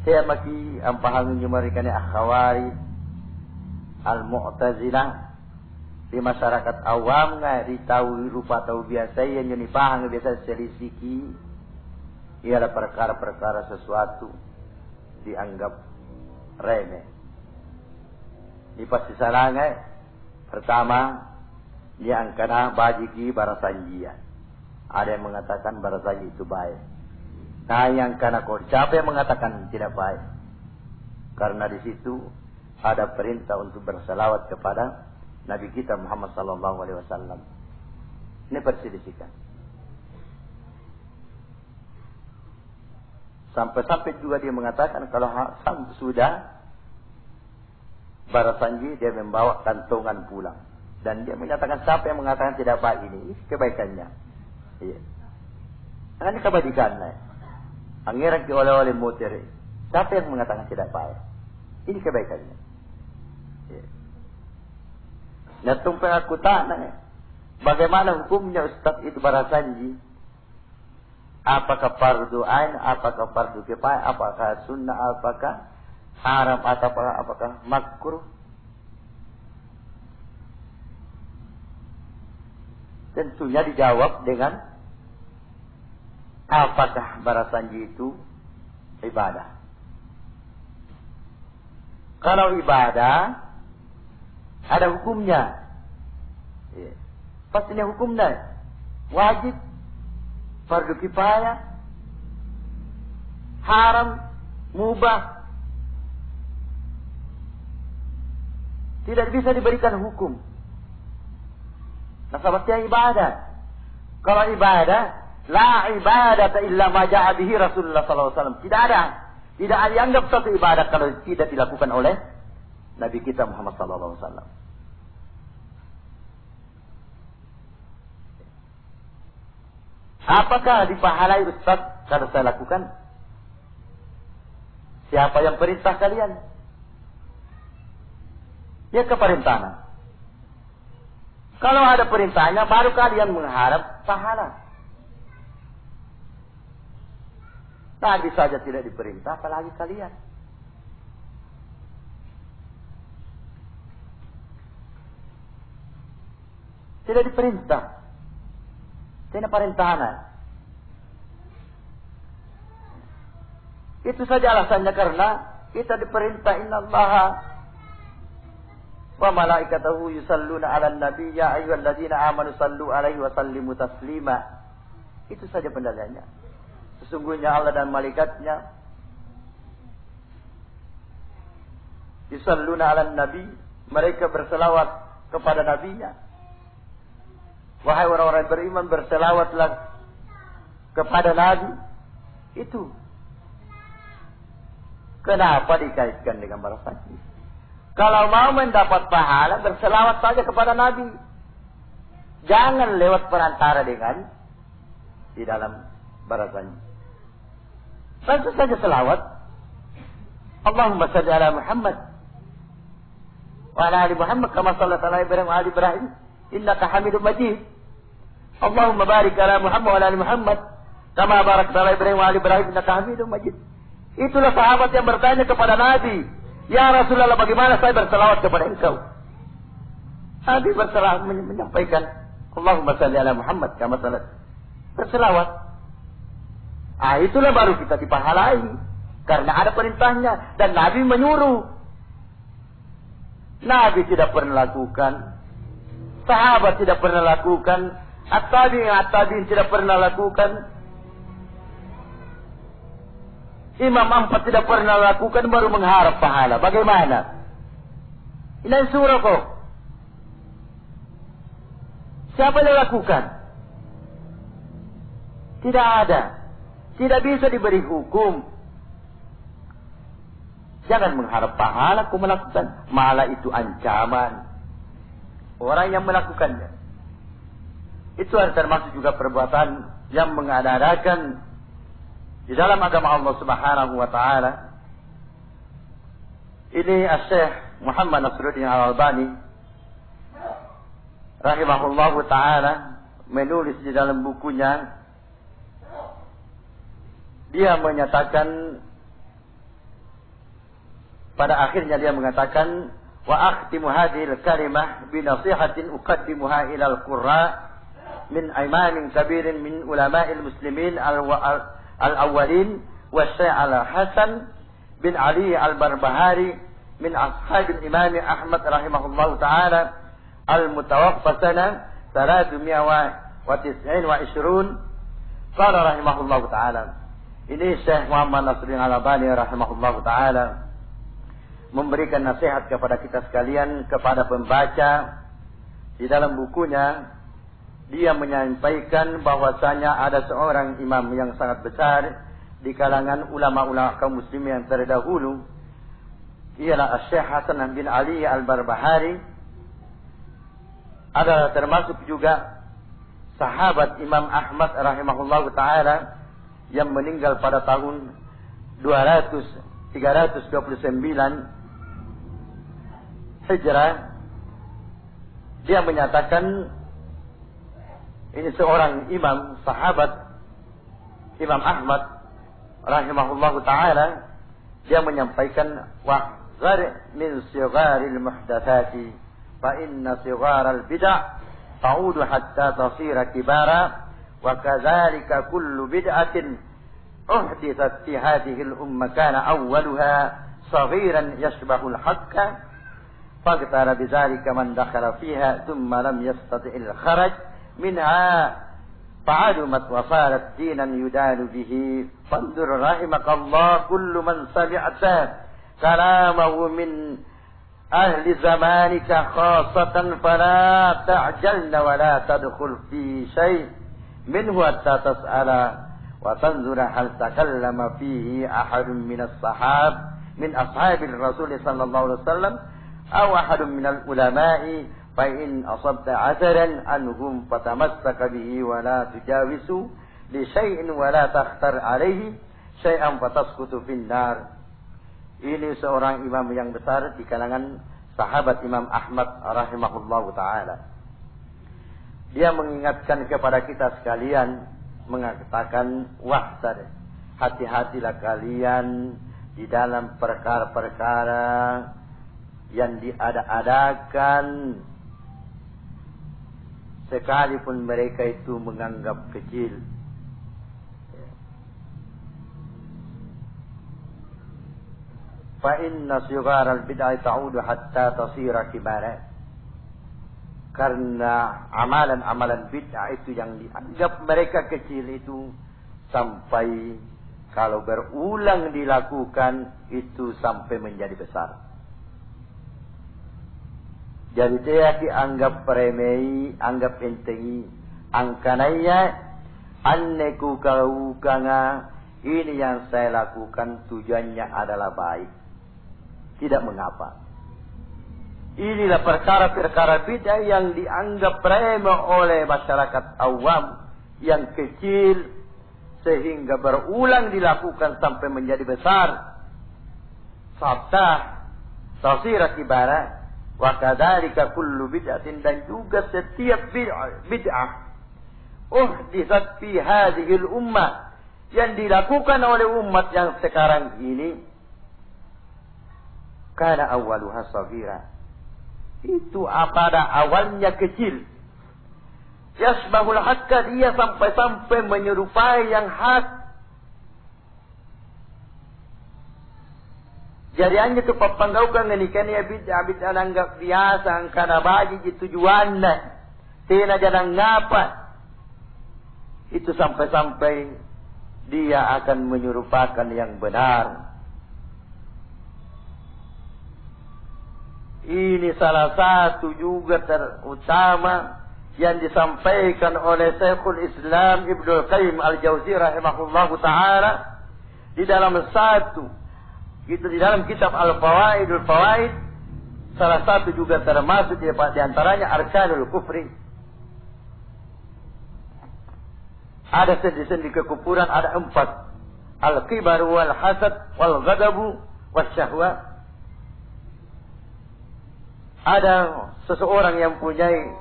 Saya maki ampahangun nyumarikannya akhawari al-mu'tazilah di masyarakat awam nggak ditahu rupa tahu biasa yang nyunipahang biasa selisiki ialah perkara-perkara sesuatu dianggap remeh. Ini pasti salah nggak? Pertama dia angkana bajiki barasanjian. Ada yang mengatakan barasanji itu baik. Nah yang karena siapa yang mengatakan tidak baik? Karena di situ ada perintah untuk berselawat kepada Nabi kita Muhammad sallallahu alaihi wasallam. Ini perselisihan. Sampai-sampai juga dia mengatakan kalau sudah barasanji dia membawa kantongan pulang. Dan dia menyatakan siapa yang mengatakan tidak baik ini kebaikannya. Iya. Ini kebajikannya. Angiran oleh mutiri. Siapa yang mengatakan tidak baik? Ini kebaikannya. Ya. Nah, tumpeng aku tanya, bagaimana hukumnya Ustaz itu barasanji? Apakah fardu ain, apakah fardu kifayah, apakah sunnah, apakah haram, atau apakah makruh? Tentunya dijawab dengan apakah barasanji itu ibadah? Kalau ibadah ada hukumnya. Ya. Pastinya hukumnya wajib, fardu kifayah, haram, mubah. Tidak bisa diberikan hukum. Nah, sebabnya ibadah. Kalau ibadah la ibadata illa ma ja'a bihi Rasulullah sallallahu alaihi wasallam. Tidak dianggap satu ibadah kalau tidak dilakukan oleh Nabi kita Muhammad sallallahu alaihi wasallam. Apakah dipahalai Ustaz kalau saya lakukan? Siapa yang perintah kalian? Ya keperintahan. Kalau ada perintahnya baru kalian mengharap pahala. Nabi saja tidak diperintah, apalagi kalian. Tidak diperintah. Tidak perintahan. Itu saja alasannya karena kita diperintah innallaha wa malaikatahu yusalluna 'alan nabi ya ayyuhalladzina amanu sallu 'alaihi wa sallimu taslima. Itu saja pendalilannya. Sesungguhnya Allah dan malaikatnya yusalluna 'alan nabi, mereka berselawat kepada nabinya. Wahai orang-orang beriman, berselawatlah kepada nabi. Itu kenapa dikaitkan dengan barasanji? Kalau mau mendapat pahala, berselawat saja kepada nabi. Jangan lewat perantara dengan di dalam barasanji. Langsung saja selawat. Allahumma salli ala Muhammad wa ala ali Muhammad kama shallaita ala Ibrahim wa ali Ibrahim innaka Hamidum Majid. Allahumma barik ala Muhammad wa ala ali Muhammad kama barakta ala Ibrahim wa ali Ibrahim innaka Hamidum Majid. Itulah sahabat yang bertanya kepada Nabi, "Ya Rasulullah, bagaimana saya berselawat kepada engkau?" Nabi berselawat menyampaikan, "Allahumma salli ala Muhammad kama shallaita." Berselawat. Itulah baru kita dipahalai. Karena ada perintahnya. Dan Nabi menyuruh. Nabi tidak pernah lakukan. Sahabat tidak pernah lakukan. At-tabi'in tidak pernah lakukan. Imam 4 tidak pernah lakukan, baru mengharap pahala. Bagaimana? Ini surah kok. Siapa yang lakukan? Tidak ada. Tidak bisa diberi hukum. Jangan mengharap pahala kau melakukan. Malah itu ancaman. Orang yang melakukannya. Itu termasuk juga perbuatan yang mengada-adakan di dalam agama Allah Subhanahu wa taala. Ini Syekh Muhammad Nasruddin Al-Albani rahimahullahu taala menulis di dalam bukunya, dia menyatakan, pada akhirnya dia mengatakan, wa akhtimu hadhil kalimah bi nasihatin uqaddimuha ila al-qurra min imamin kabirin min ulama'il muslimin al-awwalin wa Syekh Al-Hasan bin Ali Al-Barbahari min ashabil Imam Ahmad rahimahullahu taala al-mutawaffa sana 329 qala rahimahullahu taala. Ini Syekh Muhammad Nasruddin Al-Albani rahimahullahu taala memberikan nasihat kepada kita sekalian, kepada pembaca. Di dalam bukunya dia menyampaikan bahwasanya ada seorang imam yang sangat besar di kalangan ulama-ulama kaum muslimin yang terdahulu, ialah Syekh Hasan bin Ali Al-Barbahari, adalah termasuk juga sahabat Imam Ahmad rahimahullahu taala yang meninggal pada tahun 329 Hijrah. Dia menyatakan, ini seorang imam sahabat Imam Ahmad rahimahullahu taala, dia menyampaikan, wahzar min sigharil muhdatsati fa inna sigharal bid'ah ta'udu hatta tasira kibara wa kadzalika kullu bid'atin uhdithat fi hadhihi al-ummah kana awwaluha saghiran yashbahul haqqa faqtara bidzalika man dakhala fiha thumma lam yastati'il kharaj minha fa'adumat wa farat dinan yudalu bihi fandur rahimakallah kullu man sami'ta kalamahu min ahli zamanika khassatan fala ta'jalna wa la tadkhul fi shay' minhu hatta tas'ala wa tanzura hal takallama fihi ahadun min as-sahab min ashabil rasul sallallahu alaihi wasallam aw ahadun min al-ulama'i fa in asabta atharan anhum fatamassaka bihi wa la tujawisu li shay'in wa la takhtar alaihi syai'an fatasqutu fin nar. Ini seorang imam yang besar di kalangan sahabat Imam Ahmad rahimahullahu taala. Dia mengingatkan kepada kita sekalian, mengatakan, wahsar, hati-hatilah kalian di dalam perkara-perkara yang diada-adakan, sekalipun mereka itu menganggap kecil. Fa inna sigharal bid'ah ta'udu hatta tasira kibara. Karena amalan-amalan bid'ah itu yang dianggap mereka kecil itu, sampai kalau berulang dilakukan itu sampai menjadi besar. Jadi dia dianggap remeh, anggap entengi, angkanaya anneku kaukanga, ini yang saya lakukan tujuannya adalah baik, tidak mengapa. Inilah perkara-perkara bid'ah yang dianggap remeh oleh masyarakat awam yang kecil, sehingga berulang dilakukan sampai menjadi besar. Sabta tasira kibara. Wa kadzalika kullu bid'atin, dan juga setiap bid'ah uhditsat fi hadhihi al-ummah, yang dilakukan oleh umat yang sekarang ini, kana awwaluha shaghira, itu pada awalnya kecil, yasbahul haqqa, dia sampai-sampai menyerupai yang hak. Jadi hanya tu papanggaukan ngenikan ya bid'ah nanggap biasa karena bagi tujuannya tina jangan ngapa. Itu sampai-sampai dia akan menyerupakan yang benar. Ini salah satu juga terutama yang disampaikan oleh Syekhul Islam Ibnu Qayyim Al-Jauziyah rahimahullahu taala di dalam di dalam kitab Al-Fawaidul Fawaid. Salah satu juga termasuk di antaranya Arkanul Kufri. Ada sendi-sendi kekufuran, ada 4. Al-kibar wal hasad wal ghadabu wal syahwa. ada seseorang yang punyai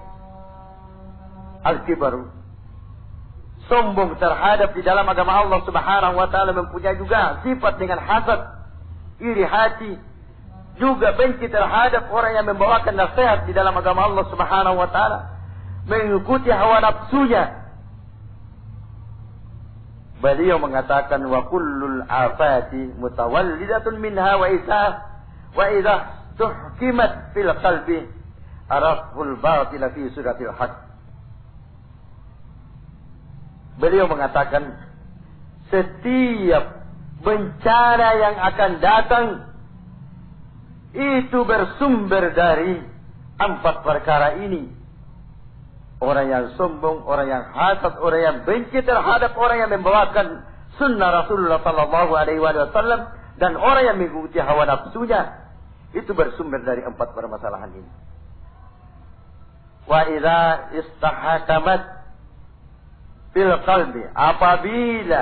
al-kibar, sombong terhadap di dalam agama Allah Subhanahu wa taala, mempunyai juga sifat dengan hasad, iri hati, juga benci terhadap orang yang membawakan nasihat di dalam agama Allah Subhanahu wa taala, mengikuti hawa nafsunya. Beliau mengatakan wa kullul afati mutawallidatun minha wa idza tuhkimat fil qalbi araful batil fi suratil haq. Beliau mengatakan setiap bencana yang akan datang itu bersumber dari 4 perkara ini. Orang yang sombong, orang yang hasad, orang yang benci terhadap orang yang membawakan sunnah Rasulullah sallallahu alaihi wasallam, dan orang yang mengikuti hawa nafsunya, itu bersumber dari 4 permasalahan ini. Wa idza istahakamat fil qalbi, apabila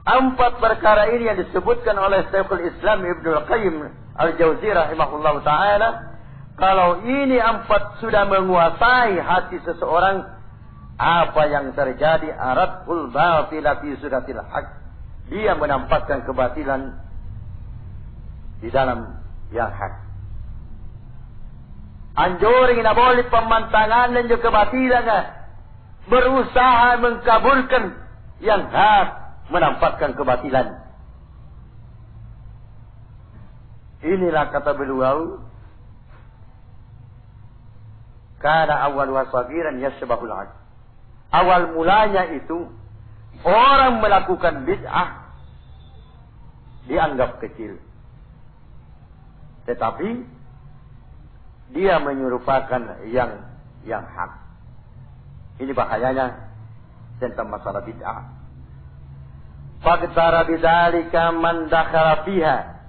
4 perkara ini yang disebutkan oleh Syekhul Islam Ibnu Qayyim Al-Jauziyah rahimahullahu taala, kalau ini 4 sudah menguasai hati seseorang, apa yang terjadi? Aradul batila fi suratil haq, dia menampakkan kebatilan di dalam yang hak. Anjurin na boleh pemantangan dan juga kebatilan, berusaha mengkabulkan yang hak, menampakkan kebatilan. Inilah kata beliau, karena awal wasagiran yasbahul haq. Awal mulanya itu orang melakukan bid'ah dianggap kecil, tetapi dia menyerupakan yang hak. Ini bahayanya tentang masalah bid'ah. Faqtara bidzalika man dakhala fiha.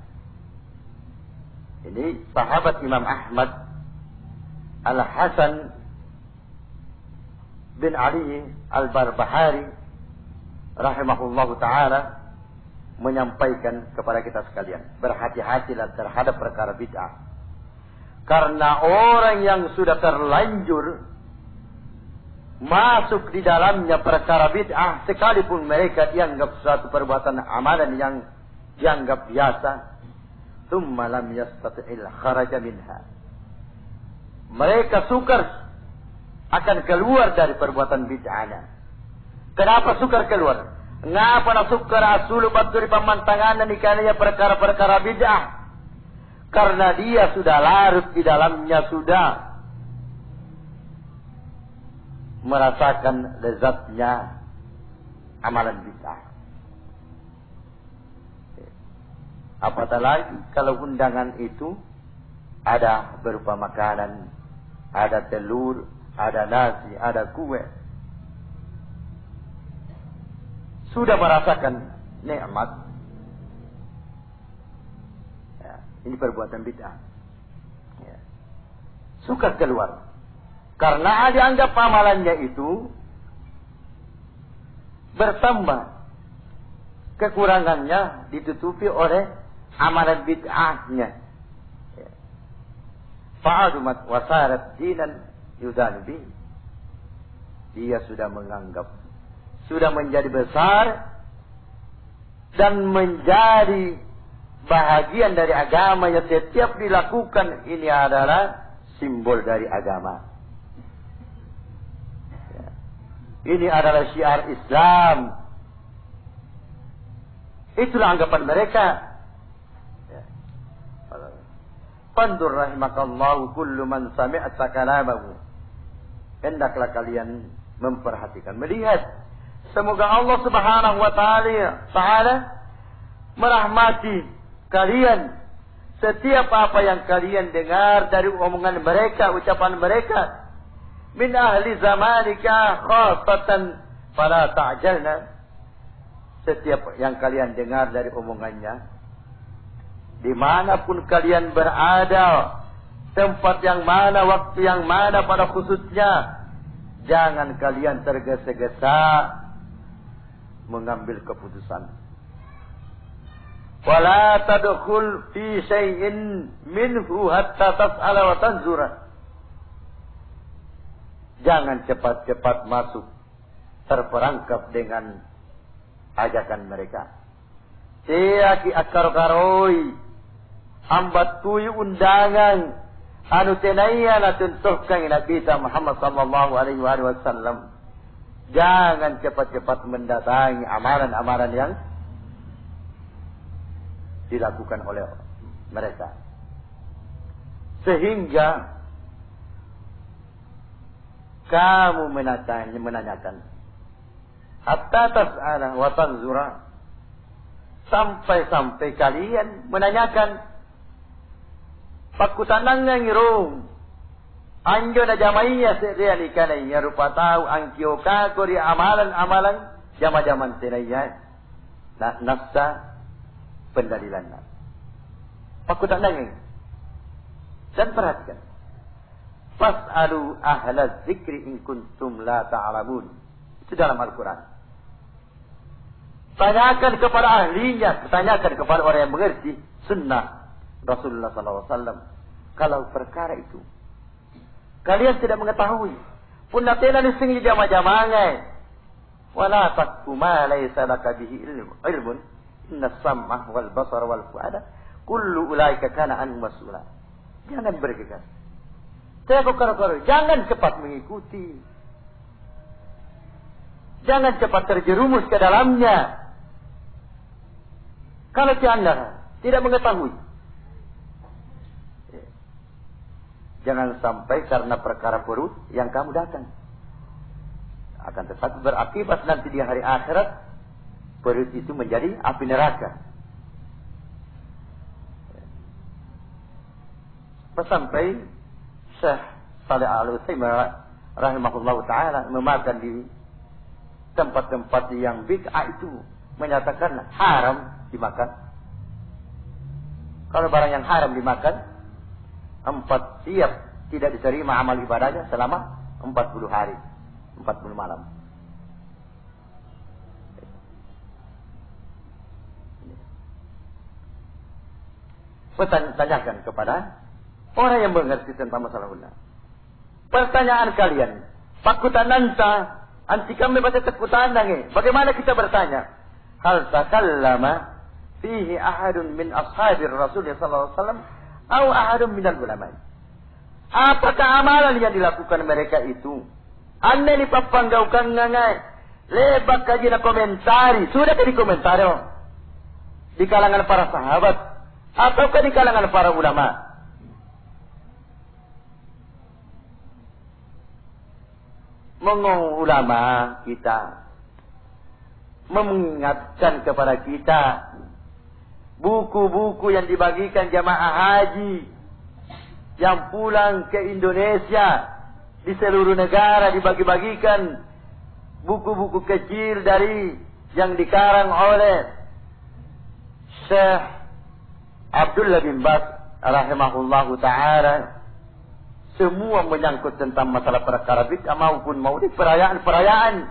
Ini sahabat Imam Ahmad Al-Hasan bin Ali Al-Barbahari rahimahullahu ta'ala menyampaikan kepada kita sekalian, berhati-hatilah terhadap perkara bid'ah. Karena orang yang sudah terlanjur masuk di dalamnya perkara bid'ah, sekalipun mereka dianggap suatu perbuatan amalan yang dianggap biasa, thumma lam yastati'il kharaja minha, mereka sukar akan keluar dari perbuatan bid'ahnya. Kenapa sukar keluar? Ngapa nak sukar asulu baturi pemantangan dan ikannya perkara-perkara bid'ah? Karena dia sudah larut di dalamnya, sudah merasakan lezatnya amalan bid'ah. Apatah lagi kalau undangan itu ada berupa makanan, ada telur, ada nasi, ada kue. Sudah merasakan nikmat. Ya, ini perbuatan bid'ah. Ya. Suka keluar. Karena dianggap amalannya itu bertambah. Kekurangannya ditutupi oleh amalan bid'ahnya. Fa'adumat wasarat dinan yudanubi. Dia sudah menganggap, sudah menjadi besar dan menjadi bahagian dari agama yang setiap dilakukan ini adalah simbol dari agama. Ini adalah syiar Islam. Itulah anggapan mereka. Fandur rahimakallahu kullu man sami'ta kalamahu. Hendaklah kalian memperhatikan, melihat. Semoga Allah Subhanahu wa taala merahmati kalian. Setiap apa yang kalian dengar dari omongan mereka, ucapan mereka, min ahli zamanika khasatan fala ta'jalna. Setiap yang kalian dengar dari omongannya, dimanapun kalian berada, tempat yang mana, waktu yang mana pada khususnya, jangan kalian tergesa-gesa mengambil keputusan. Wala tadkhul fi syai'in minhu hatta tas'ala wa tanzura. Jangan cepat-cepat masuk terperangkap dengan ajakan mereka. Siaki akar-karoi ambat tuyu undangan anu tenaya na tuntuhkan Nabi Muhammad sallallahu alaihi wasallam. Jangan cepat-cepat mendatangi amaran-amaran yang dilakukan oleh mereka. Sehingga kamu menanyakan hatta tas'ala wa tanzura, sampai kalian menanyakan pakutanang ngirung anjo na jamaiya sereali kanaya rupa tahu angkio kako di amalan-amalan jama-jaman tenaya nafsa pendalilan. Pakutanang dan perhatikan. Fas'alu ahla dzikri in kuntum la ta'lamun. Itu dalam Al-Quran. Tanyakan kepada ahlinya, tanyakan kepada orang yang mengerti sunnah Rasulullah SAW. Kalau perkara itu kalian tidak mengetahui, pun natena nising jama-jamangai. Wala taqfu ma laysa laka bihi ilmun. Inna as-sam'a wal basara wal fu'ada kullu ulaika kana anhu mas'ula. Jangan bergegas. Saya kok jangan cepat mengikuti. Jangan cepat terjerumus ke dalamnya. Kalau Anda tidak mengetahui. Jangan sampai karena perkara perut yang kamu datang. Akan tetapi berakibat nanti di hari akhirat perut itu menjadi api neraka. Sampai Syekh Shalih Al-Utsaimin rahimahullah ta'ala memakan di tempat-tempat yang bid'ah itu menyatakan haram dimakan. Kalau barang yang haram dimakan, 4 siap tidak diterima amal ibadahnya selama 40 hari, 40 malam. Tanyakan kepada orang yang mengerti tentang masalah ulama. Pertanyaan kalian, pakutan nanta, anti kami baca tekutan nange. Bagaimana kita bertanya? Hal takallama fihi ahadun min ashabir Rasul sallallahu alaihi wasallam atau ahadun minal ulama? Apakah amalan yang dilakukan mereka itu? Anda dipapanggaukan ngangai. Lebak kaji na komentari. Sudah di komentari di kalangan para sahabat ataukah di kalangan para ulama? Mengong ulama kita mengingatkan kepada kita buku-buku yang dibagikan jamaah haji yang pulang ke Indonesia di seluruh negara dibagi-bagikan buku-buku kecil dari yang dikarang oleh Syekh Abdullah bin Baz rahimahullahu ta'ala. Semua menyangkut tentang masalah perkara bid'ah maupun maulid, perayaan-perayaan.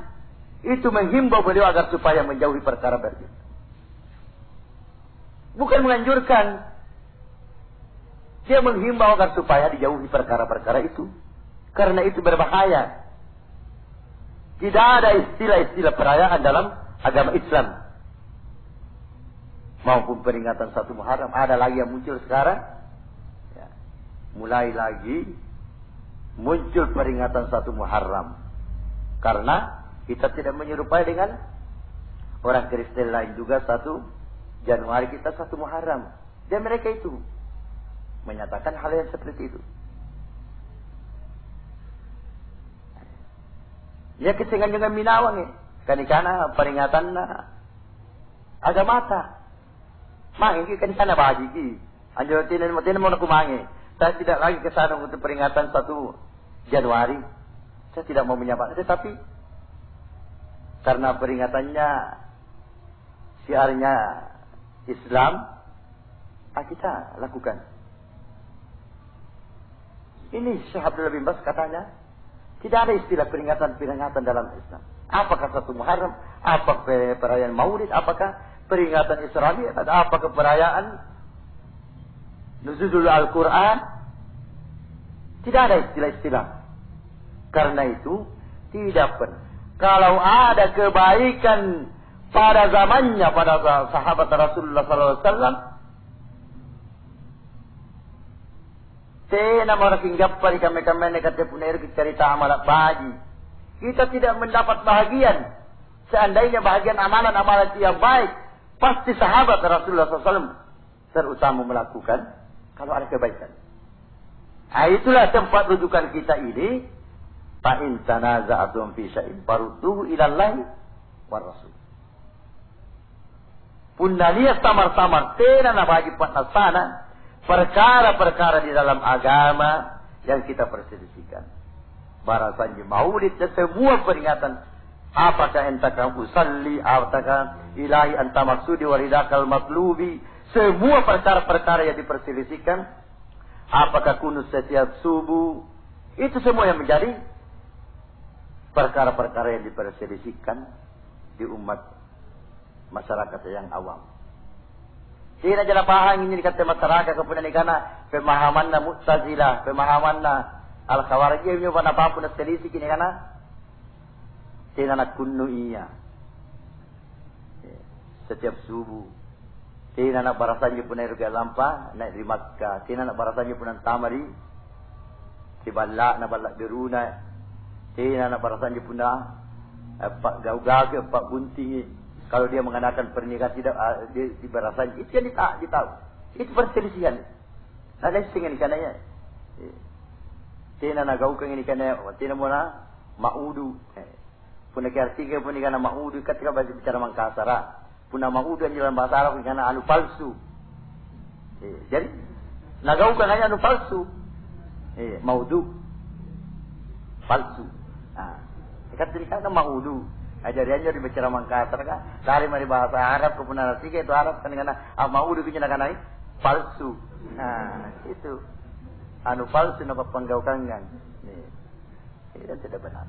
Itu menghimbau beliau agar supaya menjauhi perkara bid'ah. Bukan menganjurkan. Dia menghimbau agar supaya dijauhi perkara-perkara itu. Karena itu berbahaya. Tidak ada istilah-istilah perayaan dalam agama Islam. Maupun peringatan 1 Muharram. Ada lagi yang muncul sekarang. Ya. Mulai lagi muncul peringatan 1 Muharram. Karena kita tidak menyerupai dengan orang Kristen lain juga 1 Januari kita 1 Muharram. Dan mereka itu menyatakan hal yang seperti itu. Ya kecengan dengan minawang ya. Kanikana peringatan na agama ta. Mangi kanikana bahaji ki. Anjur tinan mo nakumangi. Saya tidak lagi ke sana untuk peringatan 1 Januari. Saya tidak mau menyapa. Tetapi karena peringatannya siarnya Islam, kita lakukan. Ini Syekh Abdullah bin Baz katanya, tidak ada istilah peringatan-peringatan dalam Islam. Apakah 1 Muharram, apakah perayaan Maulid, apakah peringatan Israel, apakah perayaan Nuzulul Al-Quran. Tidak ada istilah-istilah. Karena itu tidak pernah. Kalau ada kebaikan pada zamannya, pada sahabat Rasulullah SAW, tena orang hinggap pada kami kata punya cerita amal bagi. Kita tidak mendapat bahagian. Seandainya bahagian amalan-amalan yang baik, pasti sahabat Rasulullah SAW terutama melakukan kalau ada kebaikan. Nah, itulah tempat rujukan kita ini. Fa in tanaza'tum fi syai'in farudduhu ila Allah war Rasul. Pundalia samar-samar tena na bagi sana perkara-perkara di dalam agama yang kita perselisihkan. Barasannya maulid dan semua peringatan. Apakah entakah usalli, apakah ilahi anta maksudi waridakal matlubi. Semua perkara-perkara yang diperselisihkan. Apakah kunus setiap subuh. Itu semua yang menjadi perkara-perkara yang diperselisihkan di umat masyarakat yang awam. Tidak jalan paham ini dikata masyarakat kemudian karena pemahamannya Mu'tazilah, pemahamannya Al-Khawarijiyah ini pada apapun selisih ini karena tidak nak kunnu iya. Setiap subuh tidak nak barasannya pun naik lampa naik di Makkah, tidak nak barasannya pun tamari di balak na balak beruna. Tidak nak barasannya pun pak gau-gau pak bunting. Kalau dia mengadakan pernikahan tidak di barasannya itu yang ditahu. Itu perselisihan. Ada singan ikannya. Tidak nak gaukan ini ikannya. Tidak mana maudu. Puna artikel pun ikan maudu ketika bahasa bicara Mangkasara. Puna maudu yang dalam bahasa Arab ikan anu palsu. Jadi nak gaukan hanya anu palsu. Maudu palsu. Kata ikan maudu. Ajariannya di bicara Mangkasar kan. Dari mari bahasa Arab ke Puna artikel itu Arab kan dengan maudu punya nak naik palsu. Nah itu anu palsu nak penggaukan kan. Itu tidak benar.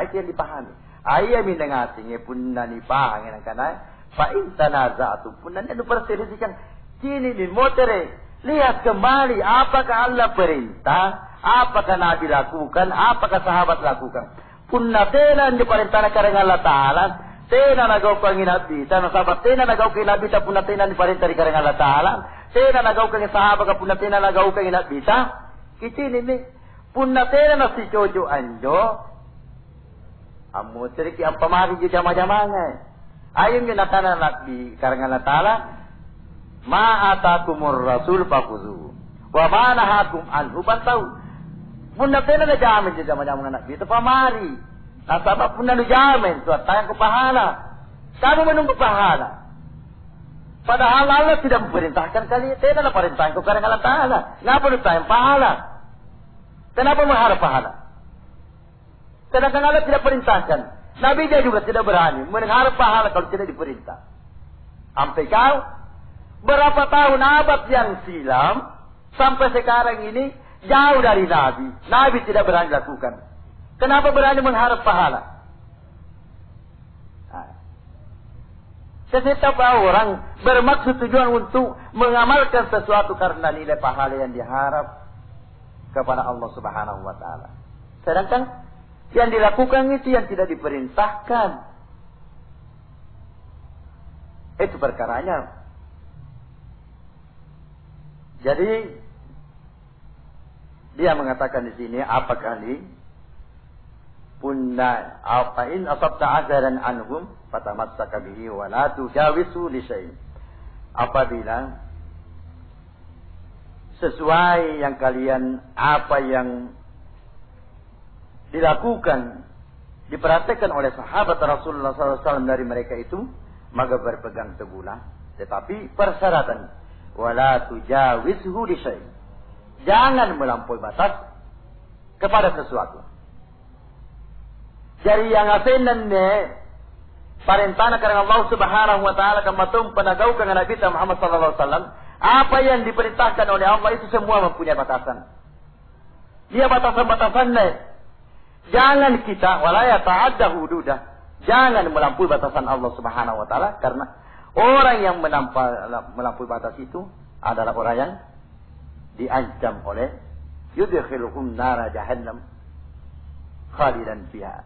Itu yang dipahami. Ayah minta ngasihnya pun nani paham yang kana. Fa in tanaza'tum pun nani anu perselisihkan. Kini di motere lihat kembali apakah Allah perintah, apakah Nabi lakukan, apakah sahabat lakukan. Punna tena di perintah karena Allah Taala, tena nagaukan Nabi, tena sahabat tena nagaukan Nabi, ta punna tena di perintah karena Allah Taala, tena nagaukan sahabat punna tena nagaukan Nabi, ta. Kini ni punna tena nasi jojo anjo. Amu ceriki apa mari je jama-jamanya. Ayun yung nakana Nabi karena Allah Taala, ma atakumur rasul fakuzu. Wa ma nahakum anhu bantau. Punna tena na jamin je jama-jamanya Nabi itu pamari. Nasabab punna na jamin suat tayang ko pahala. Kamu menunggu pahala. Padahal Allah tidak memerintahkan kali tena na perintahkan ko karena Allah Taala. Ngapa lu tayang pahala? Kenapa mengharap pahala? Sedangkan Allah tidak perintahkan. Nabi dia juga tidak berani mengharap pahala kalau tidak diperintah. Sampai kau berapa tahun abad yang silam sampai sekarang ini jauh dari Nabi. Nabi tidak berani lakukan. Kenapa berani mengharap pahala? Setiap orang bermaksud tujuan untuk mengamalkan sesuatu karena nilai pahala yang diharap kepada Allah Subhanahu wa taala. Sedangkan yang dilakukan itu yang tidak diperintahkan. Itu perkaranya. Jadi dia mengatakan di sini apakah ini punna apa in asabta azaran anhum fatamassaka bihi wa la tujawisu li syai'. Apabila sesuai yang kalian apa yang dilakukan diperhatikan oleh sahabat Rasulullah SAW dari mereka itu maka berpegang teguhlah, tetapi persyaratan wala tujawizhu li syai'. Jangan melampaui batas kepada sesuatu. Jadi yang asenan ne parentana karena Allah Subhanahu wa taala kamatum penagaukan Nabi Muhammad sallallahu alaihi wasallam, apa yang diperintahkan oleh Allah itu semua mempunyai batasan. Dia batasan-batasannya. Jangan kita walaya ta'adda hududah. Jangan melampaui batasan Allah Subhanahu wa taala karena orang yang melampaui batas itu adalah orang yang diancam oleh yudkhiluhum nara jahannam. khalidan fiha.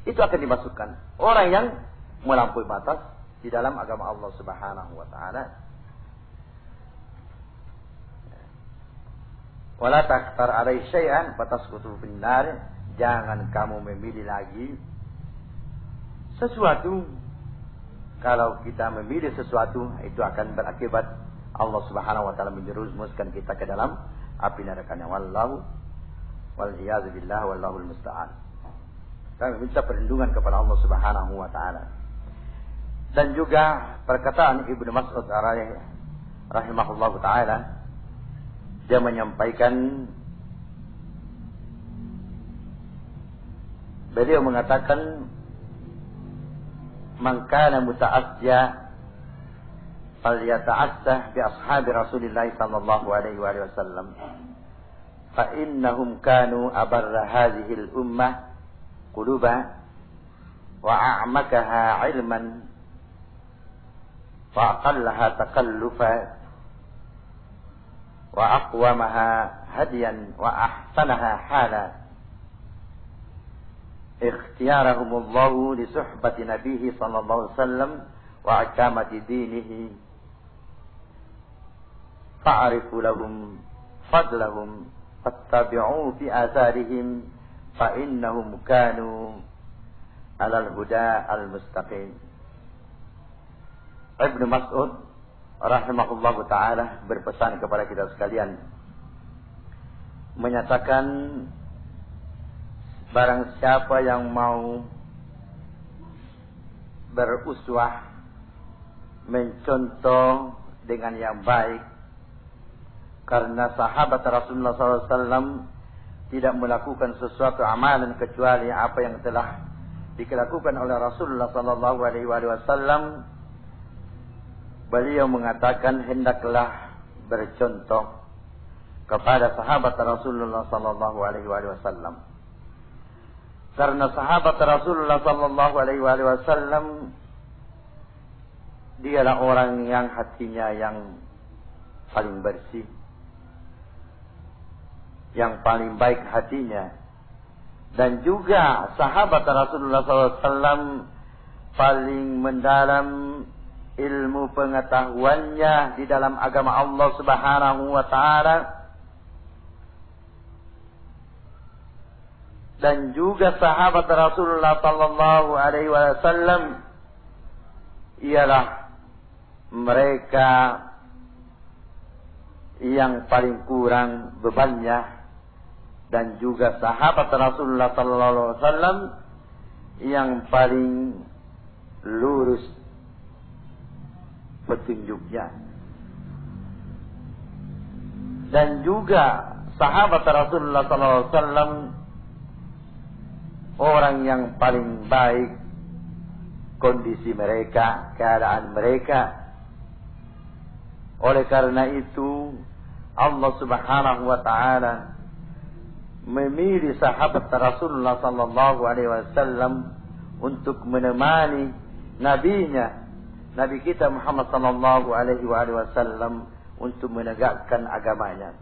Itu akan dimasukkan orang yang melampaui batas di dalam agama Allah Subhanahu wa taala. Wala taktar alai syai'an fatasqutu finnar. Jangan kamu memilih lagi sesuatu. Kalau kita memilih sesuatu, itu akan berakibat Allah Subhanahu wa taala menjerumuskan kita ke dalam api neraka. Wallahu wal iyaz billah wallahul musta'an. Kami minta perlindungan kepada Allah Subhanahu wa taala. Dan juga perkataan Ibnu Mas'ud rahimahullahu taala, dia menyampaikan, beliau mengatakan, man kana muta'assiya falyata'assah bi ashabi Rasulillah sallallahu alaihi wasallam fa innahum kanu abarra hadhihi al-ummah quluba wa a'makaha 'ilman wa aqallaha takallufa wa aqwamaha hadiyan wa ahsanaha hala. اختيارهم الله لصحبة نبيه صلى الله عليه وسلم وإقامة دينه فاعرفوا لهم فضلهم فاتبعوا في آثارهم فإنهم كانوا على الهدى المستقيم. Ibnu Mas'ud rahimahullahu taala berpesan kepada kita sekalian, menyatakan barang siapa yang mau beruswah, mencontoh dengan yang baik, karena sahabat Rasulullah SAW tidak melakukan sesuatu amalan kecuali apa yang telah dilakukan oleh Rasulullah SAW. Beliau mengatakan hendaklah bercontoh kepada sahabat Rasulullah SAW. Karena sahabat Rasulullah sallallahu alaihi wasallam dialah orang yang hatinya yang paling bersih, yang paling baik hatinya, dan juga sahabat Rasulullah sallallahu alaihi wasallam paling mendalam ilmu pengetahuannya di dalam agama Allah Subhanahu wa taala. Dan juga sahabat Rasulullah sallallahu alaihi wasallam ialah mereka yang paling kurang bebannya, dan juga sahabat Rasulullah sallallahu alaihi wasallam yang paling lurus petunjuknya. Dan juga sahabat Rasulullah sallallahu alaihi wasallam orang yang paling baik kondisi mereka, keadaan mereka. Oleh karena itu Allah Subhanahu wa taala memilih sahabat Rasulullah sallallahu alaihi wasallam untuk menemani nabinya, Nabi kita Muhammad sallallahu alaihi wasallam, untuk menegakkan agamanya,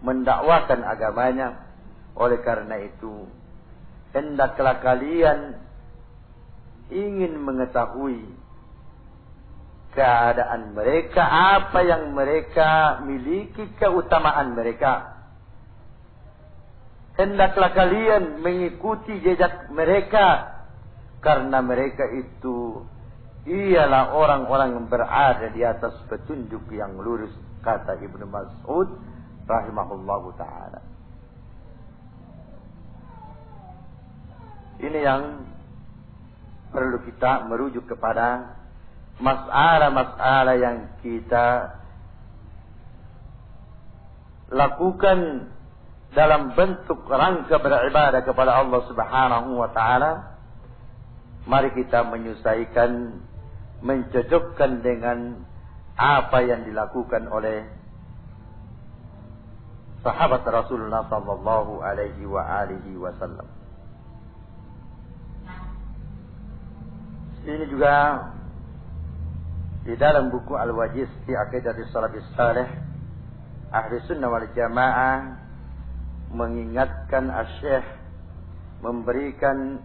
mendakwakan agamanya. Oleh karena itu hendaklah kalian ingin mengetahui keadaan mereka, apa yang mereka miliki, keutamaan mereka. Hendaklah kalian mengikuti jejak mereka, karena mereka itu ialah orang-orang yang berada di atas petunjuk yang lurus, kata Ibnu Mas'ud rahimahullahu ta'ala. Ini yang perlu kita merujuk kepada masalah-masalah yang kita lakukan dalam bentuk rangka beribadah kepada Allah Subhanahu wa taala. Mari kita menyesuaikan, mencocokkan dengan apa yang dilakukan oleh sahabat Rasulullah sallallahu alaihi wasallam. Ini juga di dalam buku Al-Wajiz fi Aqidati Salafis Salih Ahli Sunnah wal Jamaah mengingatkan Asy-Syaikh memberikan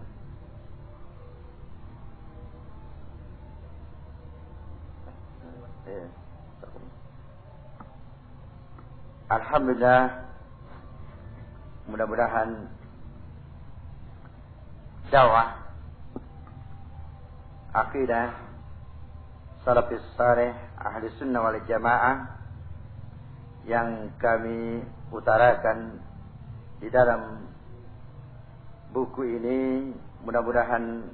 alhamdulillah, mudah-mudahan dakwah akidah salafis saleh ahli sunnah wal jamaah yang kami utarakan di dalam buku ini, mudah-mudahan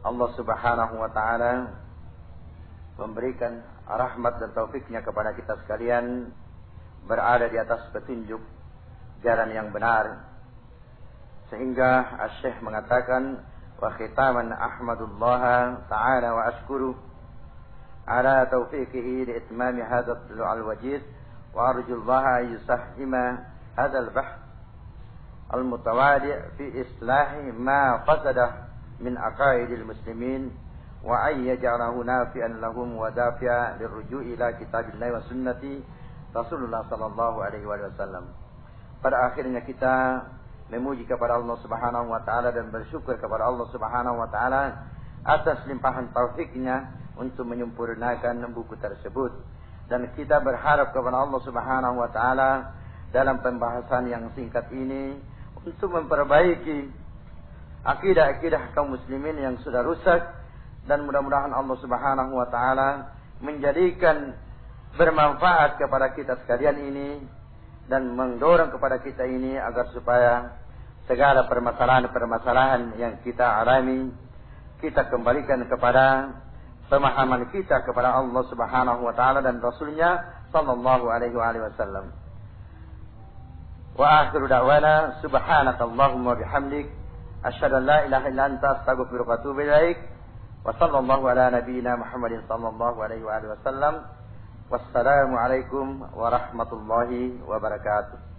Allah Subhanahu wa taala memberikan rahmat dan taufiknya kepada kita sekalian berada di atas petunjuk jalan yang benar, sehingga Asy-Syaikh mengatakan wa khitaman ahmadullah ta'ala wa ashkuru ala taufiqihi li itmami hadha al-wajid wa arjullaha yusahhima hadha al-bahth al-mutawadi' fi islahi ma fasada min aqaidil muslimin wa ay yaj'alahu nafi'an lahum wa dafi'a lirruju' ila kitabillahi wa sunnati Rasulullah sallallahu alaihi wasallam. Pada akhirnya kita memuji kepada Allah Subhanahu wa taala dan bersyukur kepada Allah Subhanahu wa taala atas limpahan taufiknya untuk menyempurnakan buku tersebut, dan kita berharap kepada Allah Subhanahu wa taala dalam pembahasan yang singkat ini untuk memperbaiki akidah-akidah kaum muslimin yang sudah rusak, dan mudah-mudahan Allah Subhanahu wa taala menjadikan bermanfaat kepada kita sekalian ini dan mendorong kepada kita ini agar supaya segala permasalahan-permasalahan yang kita alami kita kembalikan kepada pemahaman kita kepada Allah Subhanahu wa taala dan Rasulnya sallallahu alaihi wasallam. Wa akhiru da'wana subhanakallahumma bihamdik asyhadu an la ilaha illa anta astaghfiruka wa atubu ilaik. Wa sallallahu ala nabiyyina Muhammadin sallallahu alaihi wasallam. Wassalamu alaikum warahmatullahi wabarakatuh.